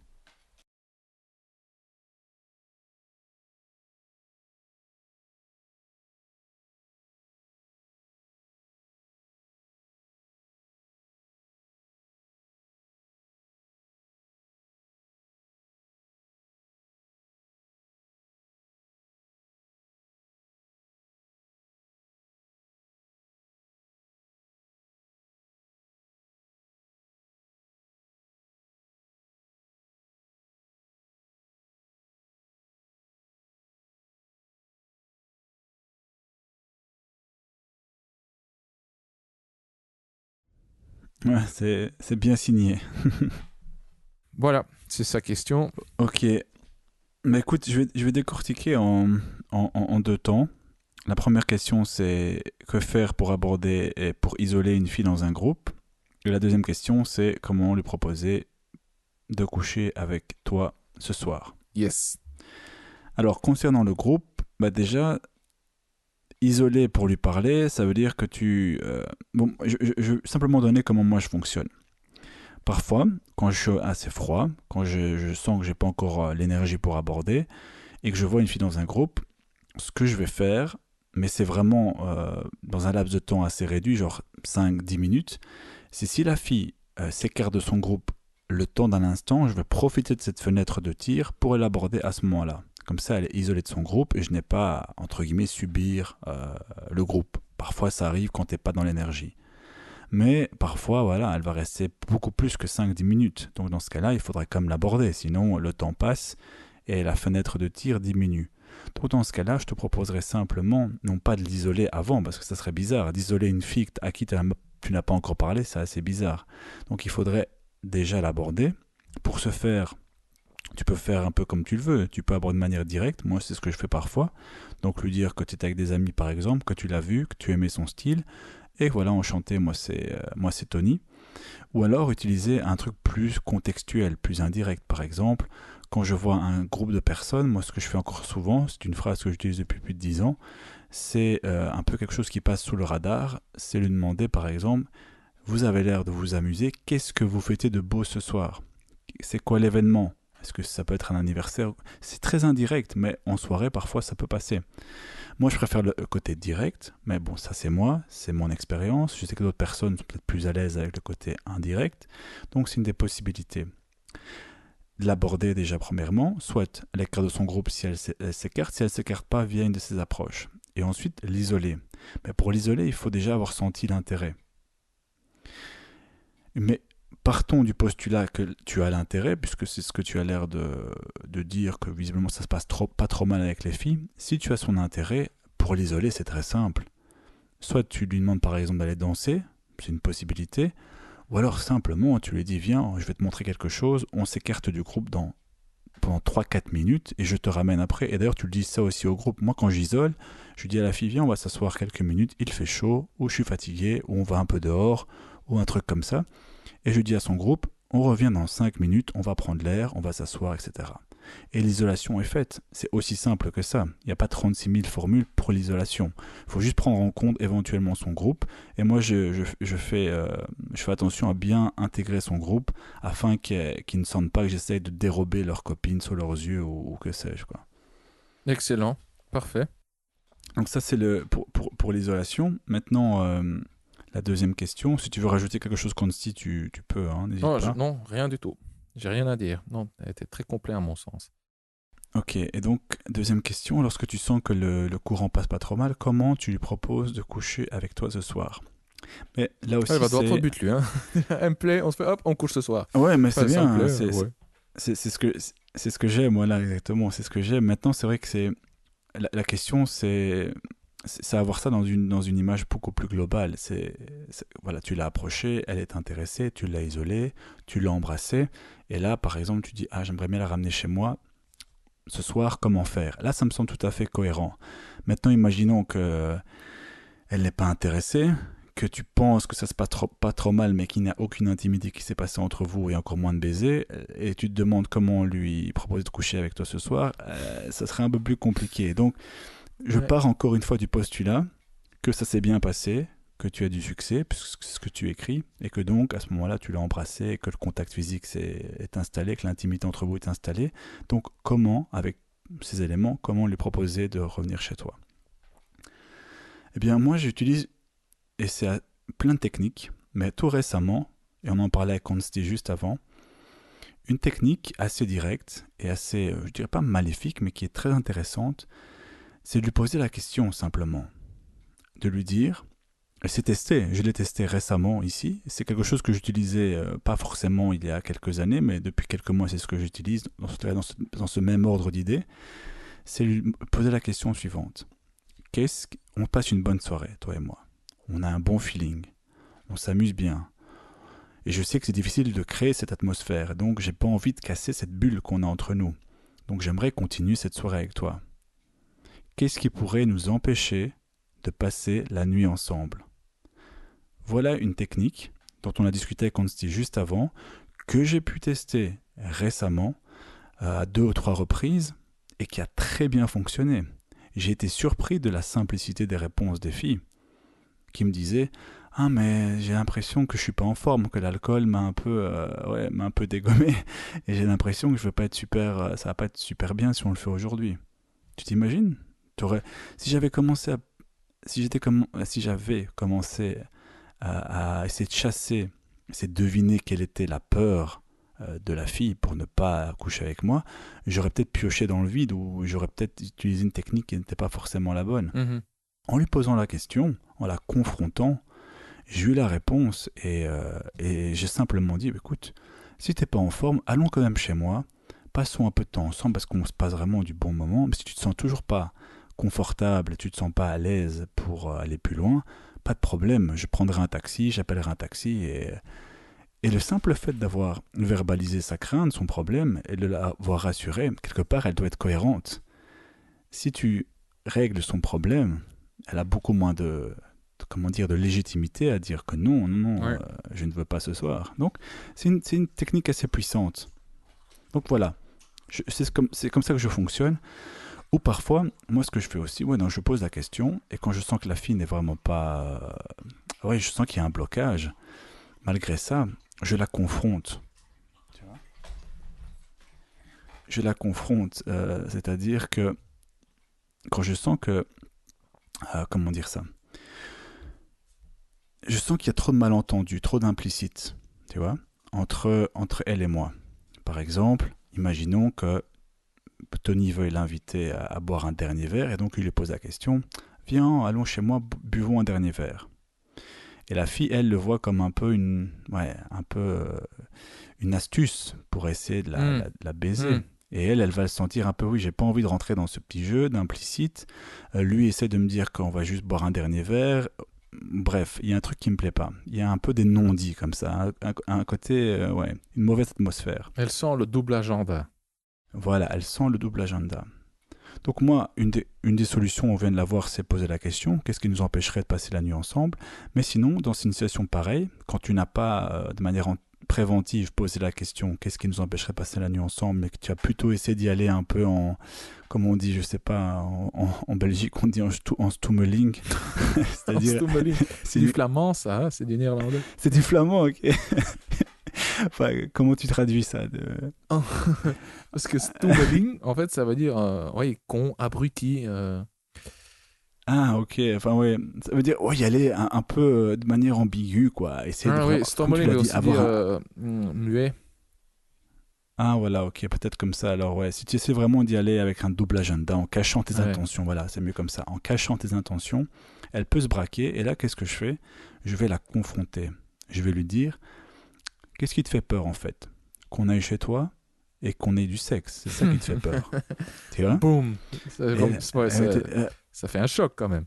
Ouais, c'est bien signé. Voilà, c'est sa question. Ok, mais écoute, je vais décortiquer en deux temps. La première question, c'est que faire pour aborder et pour isoler une fille dans un groupe. Et la deuxième question, c'est comment lui proposer de coucher avec toi ce soir. Yes. Alors, concernant le groupe, bah déjà, isoler pour lui parler, ça veut dire que bon, je vais simplement donner comment moi je fonctionne. Parfois, quand je suis assez froid, quand je sens que j'ai pas encore l'énergie pour aborder, et que je vois une fille dans un groupe, ce que je vais faire, mais c'est vraiment dans un laps de temps assez réduit, genre 5-10 minutes, c'est si la fille s'écarte de son groupe le temps d'un instant, je vais profiter de cette fenêtre de tir pour l'aborder à ce moment-là. Comme ça, elle est isolée de son groupe et je n'ai pas à, entre guillemets, subir le groupe. Parfois, ça arrive quand tu n'es pas dans l'énergie. Mais parfois, voilà, elle va rester beaucoup plus que 5-10 minutes. Donc dans ce cas-là, il faudrait quand même l'aborder, sinon le temps passe et la fenêtre de tir diminue. Donc dans ce cas-là, je te proposerais simplement, non pas de l'isoler avant, parce que ça serait bizarre, d'isoler une fille à qui tu n'as pas encore parlé, c'est assez bizarre. Donc il faudrait déjà l'aborder. Pour ce faire, tu peux faire un peu comme tu le veux, tu peux aborder de manière directe, moi c'est ce que je fais parfois. Donc lui dire que tu étais avec des amis par exemple, que tu l'as vu, que tu aimais son style, et que voilà, enchanté, moi c'est Tony. Ou alors utiliser un truc plus contextuel, plus indirect. Par exemple, quand je vois un groupe de personnes, moi ce que je fais encore souvent, c'est une phrase que j'utilise depuis plus de 10 ans, c'est un peu quelque chose qui passe sous le radar, c'est lui demander par exemple, vous avez l'air de vous amuser, qu'est-ce que vous fêtez de beau ce soir? C'est quoi l'événement? Est-ce que ça peut être un anniversaire? C'est très indirect, mais en soirée parfois ça peut passer. Moi, je préfère le côté direct, mais bon, ça c'est moi, c'est mon expérience. Je sais que d'autres personnes sont peut-être plus à l'aise avec le côté indirect, donc c'est une des possibilités. De l'aborder déjà premièrement, soit elle écarte de son groupe si elle s'écarte, si elle ne s'écarte pas via une de ses approches. Et ensuite, l'isoler. Mais pour l'isoler, il faut déjà avoir senti l'intérêt. Mais partons du postulat que tu as l'intérêt, puisque c'est ce que tu as l'air de dire, que visiblement ça se passe pas trop mal avec les filles. Si tu as son intérêt, pour l'isoler, c'est très simple. Soit tu lui demandes par exemple d'aller danser, c'est une possibilité, ou alors simplement tu lui dis viens, je vais te montrer quelque chose, on s'écarte du groupe pendant 3-4 minutes et je te ramène après. Et d'ailleurs tu le dis ça aussi au groupe. Moi quand j'isole, je dis à la fille viens, on va s'asseoir quelques minutes, il fait chaud, ou je suis fatigué, ou on va un peu dehors, ou un truc comme ça. Et je dis à son groupe, on revient dans 5 minutes, on va prendre l'air, on va s'asseoir, etc. Et l'isolation est faite. C'est aussi simple que ça. Il n'y a pas 36 000 formules pour l'isolation. Il faut juste prendre en compte éventuellement son groupe. Et moi, je fais attention à bien intégrer son groupe afin qu'ils ne sentent pas que j'essaye de dérober leurs copines sous leurs yeux ou que sais-je, quoi. Excellent. Parfait. Donc ça, c'est pour l'isolation. Maintenant, la deuxième question. Si tu veux rajouter quelque chose, Consti, tu peux, hein, n'hésite Non, pas. non, rien du tout. J'ai rien à dire. Non, elle était très complet à mon sens. Ok, et donc, deuxième question, lorsque tu sens que le courant passe pas trop mal, comment tu lui proposes de coucher avec toi ce soir? Mais là Ah, aussi, il va droit au c'est... but, lui. Hein. Elle me plaît, on se fait hop, on couche ce soir. Ouais, mais c'est Enfin, ça me bien, plaît, c'est ouais. c'est ce que j'aime, voilà, exactement, c'est ce que j'aime. Maintenant, c'est vrai que c'est... La question, c'est... c'est avoir ça dans une image beaucoup plus globale. Voilà, tu l'as approchée, elle est intéressée, tu l'as isolée, tu l'as embrassée, et là, par exemple, tu dis, ah, j'aimerais bien la ramener chez moi, ce soir, comment faire? Là, ça me semble tout à fait cohérent. Maintenant, imaginons que elle n'est pas intéressée, que tu penses que ça se passe pas trop mal, mais qu'il n'y a aucune intimité qui s'est passée entre vous et encore moins de baisers, et tu te demandes comment lui proposer de coucher avec toi ce soir, ça serait un peu plus compliqué. Donc, je Ouais. pars encore une fois du postulat que ça s'est bien passé, que tu as du succès, puisque c'est ce que tu écris, et que donc, à ce moment-là, tu l'as embrassé, et que le contact physique est installé, que l'intimité entre vous est installée. Donc, comment, avec ces éléments, comment lui proposer de revenir chez toi? Eh bien, moi, j'utilise, et c'est plein de techniques, mais tout récemment, et on en parlait avec Consti juste avant, une technique assez directe et assez, je dirais pas maléfique, mais qui est très intéressante, c'est de lui poser la question simplement. De lui dire, et c'est testé, je l'ai testé récemment ici, c'est quelque chose que j'utilisais pas forcément il y a quelques années, mais depuis quelques mois c'est ce que j'utilise dans ce même ordre d'idées, c'est lui poser la question suivante. On passe une bonne soirée, toi et moi. On a un bon feeling, on s'amuse bien. Et je sais que c'est difficile de créer cette atmosphère, donc j'ai pas envie de casser cette bulle qu'on a entre nous. Donc j'aimerais continuer cette soirée avec toi. Qu'est-ce qui pourrait nous empêcher de passer la nuit ensemble? Voilà une technique dont on a discuté avec Consti juste avant, que j'ai pu tester récemment à 2 ou 3 reprises et qui a très bien fonctionné. J'ai été surpris de la simplicité des réponses des filles qui me disaient « Ah mais j'ai l'impression que je suis pas en forme, que l'alcool m'a un peu dégommé et j'ai l'impression que je vais pas être ça va pas être super bien si on le fait aujourd'hui. » Tu t'imagines? Si j'avais commencé si j'avais commencé à essayer de chasser, essayer de deviner quelle était la peur de la fille pour ne pas coucher avec moi, j'aurais peut-être pioché dans le vide ou j'aurais peut-être utilisé une technique qui n'était pas forcément la bonne. Mhm. En lui posant la question, en la confrontant, j'ai eu la réponse et j'ai simplement dit, écoute, si t'es pas en forme, allons quand même chez moi, passons un peu de temps ensemble parce qu'on se passe vraiment du bon moment, mais si tu te sens toujours pas confortable, tu te sens pas à l'aise pour aller plus loin, pas de problème, je prendrai un taxi, j'appellerai un taxi et le simple fait d'avoir verbalisé sa crainte, son problème, et de l'avoir rassuré, quelque part, elle doit être cohérente. Si tu règles son problème, elle a beaucoup moins de légitimité à dire que non, Ouais. je ne veux pas ce soir. Donc, c'est une technique assez puissante. Donc voilà, c'est comme ça que je fonctionne. Ou parfois, moi, ce que je fais aussi, je pose la question, et quand je sens que la fille n'est vraiment pas... je sens qu'il y a un blocage. Malgré ça, je la confronte. Tu vois, je la confronte, c'est-à-dire que quand je sens que... comment dire ça? Je sens qu'il y a trop de malentendus, trop d'implicite, tu vois, entre elle et moi. Par exemple, imaginons que Tony veuille l'inviter à boire un dernier verre, et donc il lui pose la question, viens, allons chez moi, buvons un dernier verre. Et la fille, elle, le voit comme un peu une astuce pour essayer de la baiser. Et elle va le sentir un peu, oui, j'ai pas envie de rentrer dans ce petit jeu d'implicite. Lui essaie de me dire qu'on va juste boire un dernier verre. Bref, il y a un truc qui me plaît pas. Il y a un peu des non-dits comme ça, un côté, une mauvaise atmosphère. Elle sent le double agenda. Voilà, elle sent le double agenda. Donc moi, une des solutions, on vient de la voir, c'est poser la question, qu'est-ce qui nous empêcherait de passer la nuit ensemble? Mais sinon, dans une situation pareille, quand tu n'as pas de manière préventive posé la question, qu'est-ce qui nous empêcherait de passer la nuit ensemble, mais que tu as plutôt essayé d'y aller un peu comme on dit, je sais pas, en Belgique, on dit en stummeling. C'est-à-dire... C'est du flamand, ça, hein, c'est du néerlandais. C'est du flamand, ok. Enfin, comment tu traduis ça Parce que stummeling, en fait, ça veut dire con, abruti. Ah, ok. Enfin, ouais. Ça veut dire y aller un peu de manière ambiguë, quoi. Essayer de Oui, stumbling veut aussi dire muet. Ah, voilà, ok. Peut-être comme ça. Alors, ouais. Si tu essaies vraiment d'y aller avec un double agenda, en cachant tes intentions, voilà, c'est mieux comme ça. En cachant tes intentions, elle peut se braquer. Et là, qu'est-ce que je fais? Je vais la confronter. Je vais lui dire, qu'est-ce qui te fait peur, en fait? Qu'on aille chez toi et qu'on ait du sexe. C'est ça qui te fait peur. Tu vois? Boum. Ça fait un choc, quand même.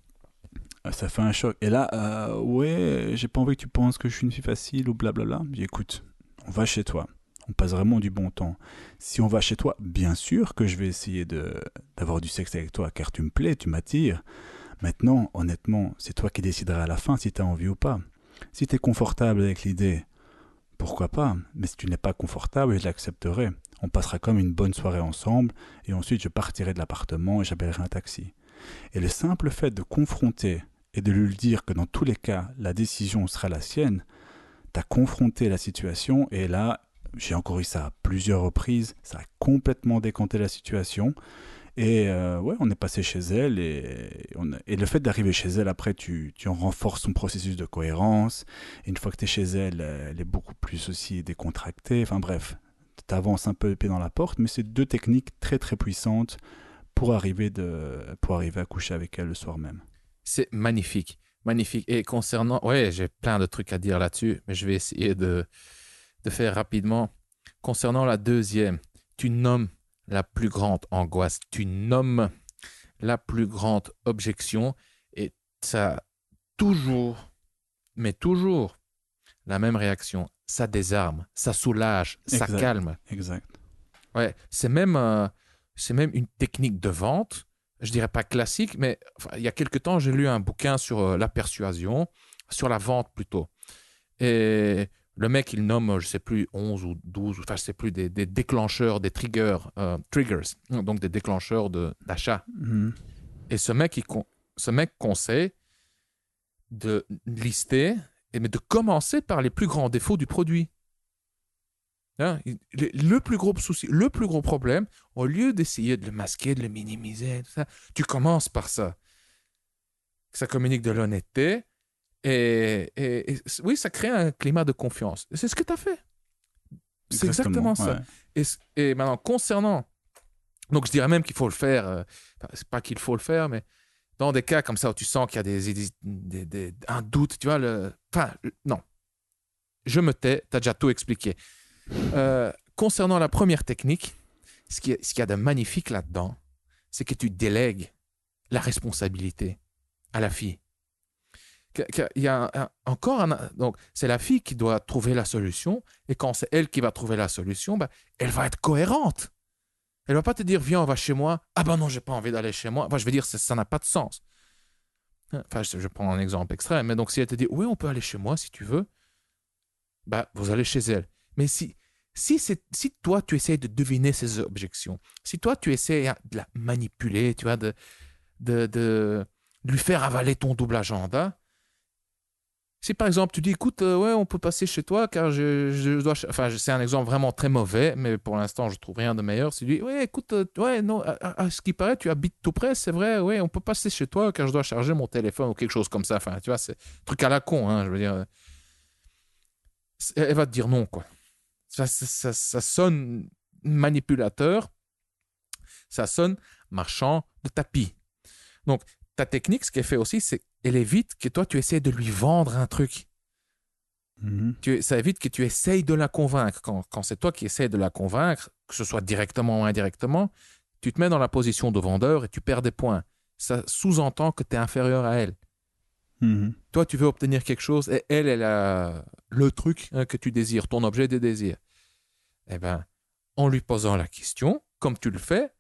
Ça fait un choc. Et là, ouais, j'ai pas envie que tu penses que je suis une fille facile ou blablabla. Je dis, écoute, on va chez toi. On passe vraiment du bon temps. Si on va chez toi, bien sûr que je vais essayer d'avoir du sexe avec toi, car tu me plais, tu m'attires. Maintenant, honnêtement, c'est toi qui décideras à la fin si tu as envie ou pas. Si tu es confortable avec l'idée, pourquoi pas. Mais si tu n'es pas confortable, je l'accepterai. On passera comme une bonne soirée ensemble, et ensuite je partirai de l'appartement et j'appellerai un taxi. Et le simple fait de confronter et de lui dire que dans tous les cas, la décision sera la sienne, t'as confronté la situation et là, j'ai encore eu ça à plusieurs reprises, ça a complètement décanté la situation et ouais, on est passé chez elle et le fait d'arriver chez elle, après, tu en renforces son processus de cohérence. Et une fois que tu es chez elle, elle est beaucoup plus aussi décontractée. Enfin bref, tu avances un peu le pied dans la porte, mais c'est deux techniques très très puissantes pour arriver à coucher avec elle le soir même. C'est magnifique, magnifique. Et concernant, ouais, j'ai plein de trucs à dire là-dessus, mais je vais essayer de faire rapidement. Concernant la deuxième, tu nommes la plus grande angoisse, tu nommes la plus grande objection et ça a toujours, mais toujours la même réaction. Ça désarme, ça soulage, ça Exact, calme. exact. Ouais, c'est même une technique de vente, je dirais pas classique, mais enfin, il y a quelque temps, j'ai lu un bouquin sur la persuasion, sur la vente plutôt. Et le mec, il nomme, je sais plus, 11 ou 12, enfin, je sais plus, des déclencheurs, des triggers, donc des déclencheurs d'achat. Mhm. Et ce mec conseille de lister, mais de commencer par les plus grands défauts du produit. Hein, le plus gros souci, le plus gros problème, au lieu d'essayer de le masquer, de le minimiser, tout ça, tu commences par ça. Ça communique de l'honnêteté et oui, ça crée un climat de confiance. C'est ce que tu as fait. C'est exactement ça. Ouais. Et maintenant, concernant, donc je dirais même qu'il faut le faire, c'est pas qu'il faut le faire, mais dans des cas comme ça où tu sens qu'il y a un doute, tu vois, non, je me tais, tu as déjà tout expliqué. Concernant la première technique, ce qu'il y a de magnifique là-dedans, c'est que tu délègues la responsabilité à la fille. Il y a donc c'est la fille qui doit trouver la solution, et quand c'est elle qui va trouver la solution, ben, elle va être cohérente. Elle va pas te dire viens on va chez moi. Ah ben non j'ai pas envie d'aller chez moi. Enfin, je veux dire ça n'a pas de sens. Enfin je prends un exemple extrême, mais donc si elle te dit oui on peut aller chez moi si tu veux, bah vous allez chez elle. Mais si toi tu essaies de deviner ses objections, si toi tu essaies de la manipuler, tu vois, de lui faire avaler ton double agenda. Si par exemple tu dis écoute ouais on peut passer chez toi car je dois enfin c'est un exemple vraiment très mauvais mais pour l'instant je trouve rien de meilleur, c'est lui ouais écoute ouais non à ce qui paraît tu habites tout près, c'est vrai, ouais on peut passer chez toi car je dois charger mon téléphone ou quelque chose comme ça, enfin tu vois c'est un truc à la con hein, je veux dire elle va te dire non quoi. Ça sonne manipulateur, ça sonne marchand de tapis. Donc ta technique, ce qu'elle fait aussi, c'est qu'elle évite que toi, tu essaies de lui vendre un truc. Mm-hmm. Ça évite que tu essayes de la convaincre. Quand c'est toi qui essaies de la convaincre, que ce soit directement ou indirectement, tu te mets dans la position de vendeur et tu perds des points. Ça sous-entend que tu es inférieur à elle. Mm-hmm. Toi, tu veux obtenir quelque chose et elle a le truc que tu désires, ton objet de désir. Eh bien, en lui posant la question, comme tu le fais,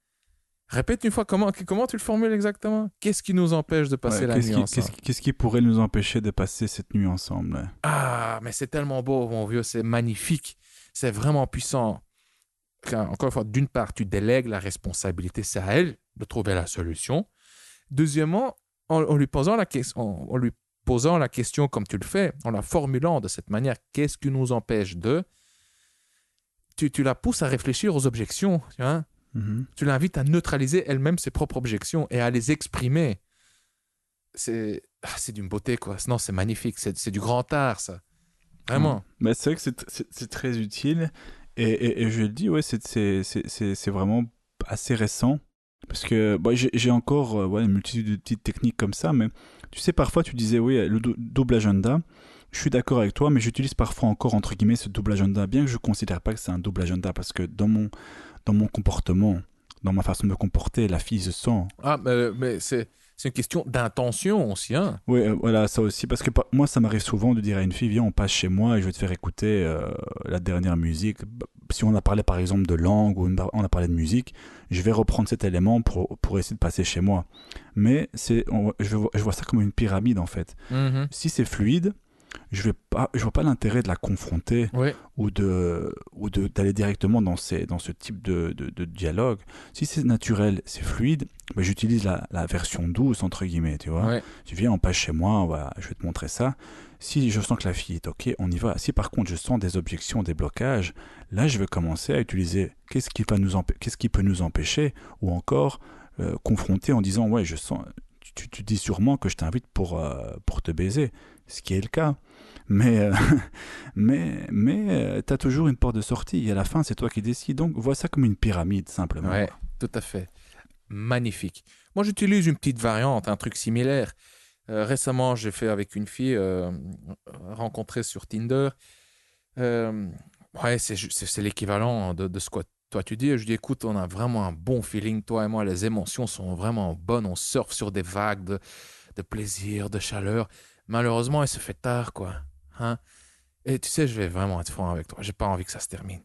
répète une fois comment tu le formules exactement. Qu'est-ce qui nous empêche de passer la nuit ensemble? Qu'est-ce qui pourrait nous empêcher de passer cette nuit ensemble? Ouais. Ah, mais c'est tellement beau, mon vieux, c'est magnifique. C'est vraiment puissant. Encore une fois, d'une part, tu délègues la responsabilité, c'est à elle de trouver la solution. Deuxièmement, en lui posant la question comme tu le fais, en la formulant de cette manière, qu'est-ce qui nous empêche de... Tu la pousses à réfléchir aux objections, tu vois. Mm-hmm. Tu l'invites à neutraliser elle-même ses propres objections et à les exprimer. C'est d'une beauté, quoi. Non, c'est magnifique. C'est du grand art, ça. Vraiment. Mais c'est vrai que c'est très utile. Et je le dis, ouais, c'est vraiment assez récent. Parce que j'ai encore une multitude de petites techniques comme ça. Mais tu sais, parfois, tu disais, oui, le double agenda. Je suis d'accord avec toi, mais j'utilise parfois encore, entre guillemets, ce double agenda. Bien que je ne considère pas que c'est un double agenda. Parce que dans mon comportement, dans ma façon de me comporter. La fille se sent. Ah, mais c'est une question d'intention aussi, hein. Oui, voilà, ça aussi. Parce que moi, ça m'arrive souvent de dire à une fille, viens, on passe chez moi et je vais te faire écouter la dernière musique. Si on a parlé par exemple de langue ou on a parlé de musique, je vais reprendre cet élément pour essayer de passer chez moi. Mais je vois ça comme une pyramide en fait. Mhm. Si c'est fluide, je vois pas l'intérêt de la confronter Ouais. ou d'aller directement dans ce type de dialogue. Si c'est naturel, c'est fluide, ben j'utilise la version douce entre guillemets, tu vois. Ouais. Tu viens, on passe chez moi, je vais te montrer ça. Si je sens que la fille est ok, on y va. Si par contre je sens des objections, des blocages, là je vais commencer à utiliser qu'est-ce qui peut nous empêcher, ou encore confronter en disant ouais, je sens. Tu dis sûrement que je t'invite pour te baiser, ce qui est le cas. Mais tu as toujours une porte de sortie et à la fin, c'est toi qui décides. Donc, vois ça comme une pyramide, simplement. Ouais, tout à fait. Magnifique. Moi, j'utilise une petite variante, un truc similaire. Récemment, j'ai fait avec une fille rencontrée sur Tinder. Ouais, c'est l'équivalent de ce que toi tu dis. Je dis, écoute, on a vraiment un bon feeling, toi et moi. Les émotions sont vraiment bonnes. On surfe sur des vagues de plaisir, de chaleur. Malheureusement, il se fait tard, quoi. Hein? Et tu sais, je vais vraiment être franc avec toi. J'ai pas envie que ça se termine.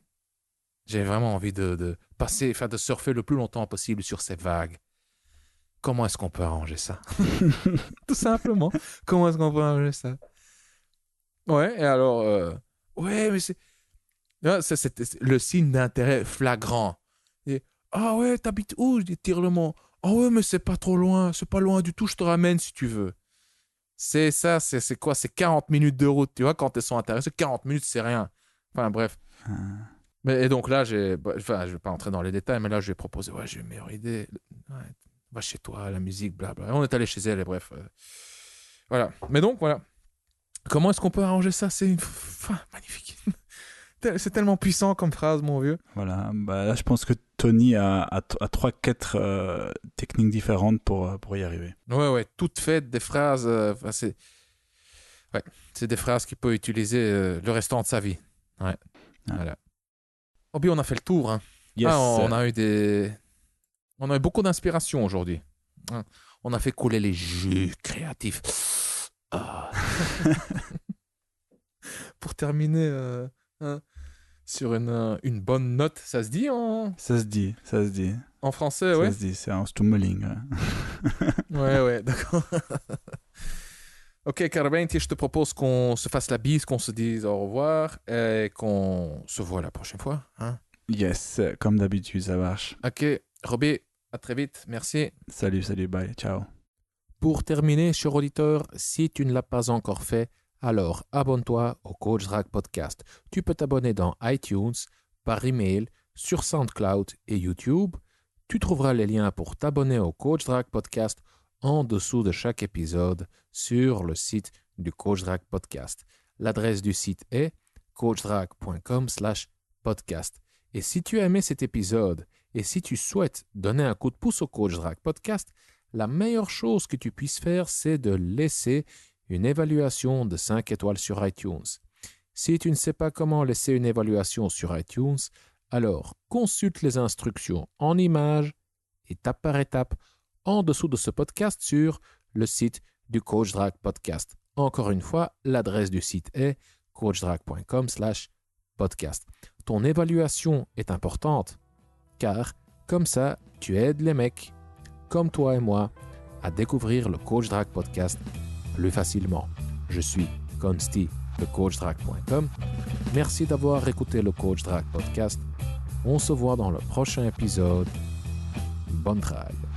J'ai vraiment envie de surfer le plus longtemps possible sur ces vagues. Comment est-ce qu'on peut arranger ça? Tout simplement. Comment est-ce qu'on peut arranger ça? Ouais, et alors, ouais, mais c'est le signe d'intérêt flagrant. Et, ah ouais, t'habites où? Je dis Tirlemont. Ah ouais, mais c'est pas trop loin. C'est pas loin du tout. Je te ramène si tu veux. C'est ça, c'est quoi? C'est 40 minutes de route, tu vois, quand elles sont intéressées. 40 minutes, c'est rien. Enfin, bref. Et donc là, je vais pas entrer dans les détails, mais là, je lui ai proposé, ouais, j'ai une meilleure idée. Ouais, va chez toi, la musique, blabla. On est allé chez elle, et bref. Voilà. Mais donc, voilà. Comment est-ce qu'on peut arranger ça? C'est magnifique. C'est tellement puissant comme phrase, mon vieux. Voilà. Bah, là, je pense que Tony a 3-4 techniques différentes pour y arriver. Ouais, toutes faites, des phrases. C'est des phrases qu'il peut utiliser le restant de sa vie. Ouais. Voilà. Oh bien, on a fait le tour. Hein. Yes. On a eu beaucoup d'inspiration aujourd'hui. Hein. On a fait couler les jus créatifs. Ah. Pour terminer sur une bonne note, ça se dit en... Ça se dit. En français, ça ouais. Se dit, c'est un stummeling. Ouais, d'accord. Ok, Carabenti, je te propose qu'on se fasse la bise, qu'on se dise au revoir et qu'on se voit la prochaine fois. Hein? Yes, comme d'habitude, ça marche. Ok, Robbie, à très vite. Merci. Salut, bye, ciao. Pour terminer, cher auditeur, si tu ne l'as pas encore fait, alors abonne-toi au Coach Drag Podcast. Tu peux t'abonner dans iTunes, par email, sur SoundCloud et YouTube. Tu trouveras les liens pour t'abonner au Coach Drag Podcast en dessous de chaque épisode sur le site du Coach Drag Podcast. L'adresse du site est coachdrag.com/podcast. Et si tu as aimé cet épisode et si tu souhaites donner un coup de pouce au Coach Drag Podcast, la meilleure chose que tu puisses faire, c'est de laisser une évaluation de 5 étoiles sur iTunes. Si tu ne sais pas comment laisser une évaluation sur iTunes, alors consulte les instructions en images, étape par étape, en dessous de ce podcast sur le site du Coach Drag Podcast. Encore une fois, l'adresse du site est coachdrag.com/podcast. Ton évaluation est importante, car comme ça, tu aides les mecs, comme toi et moi, à découvrir le Coach Drag Podcast plus facilement. Je suis Consti de coachdrag.com. Merci d'avoir écouté le Coach Drag Podcast. On se voit dans le prochain épisode. Bonne drague.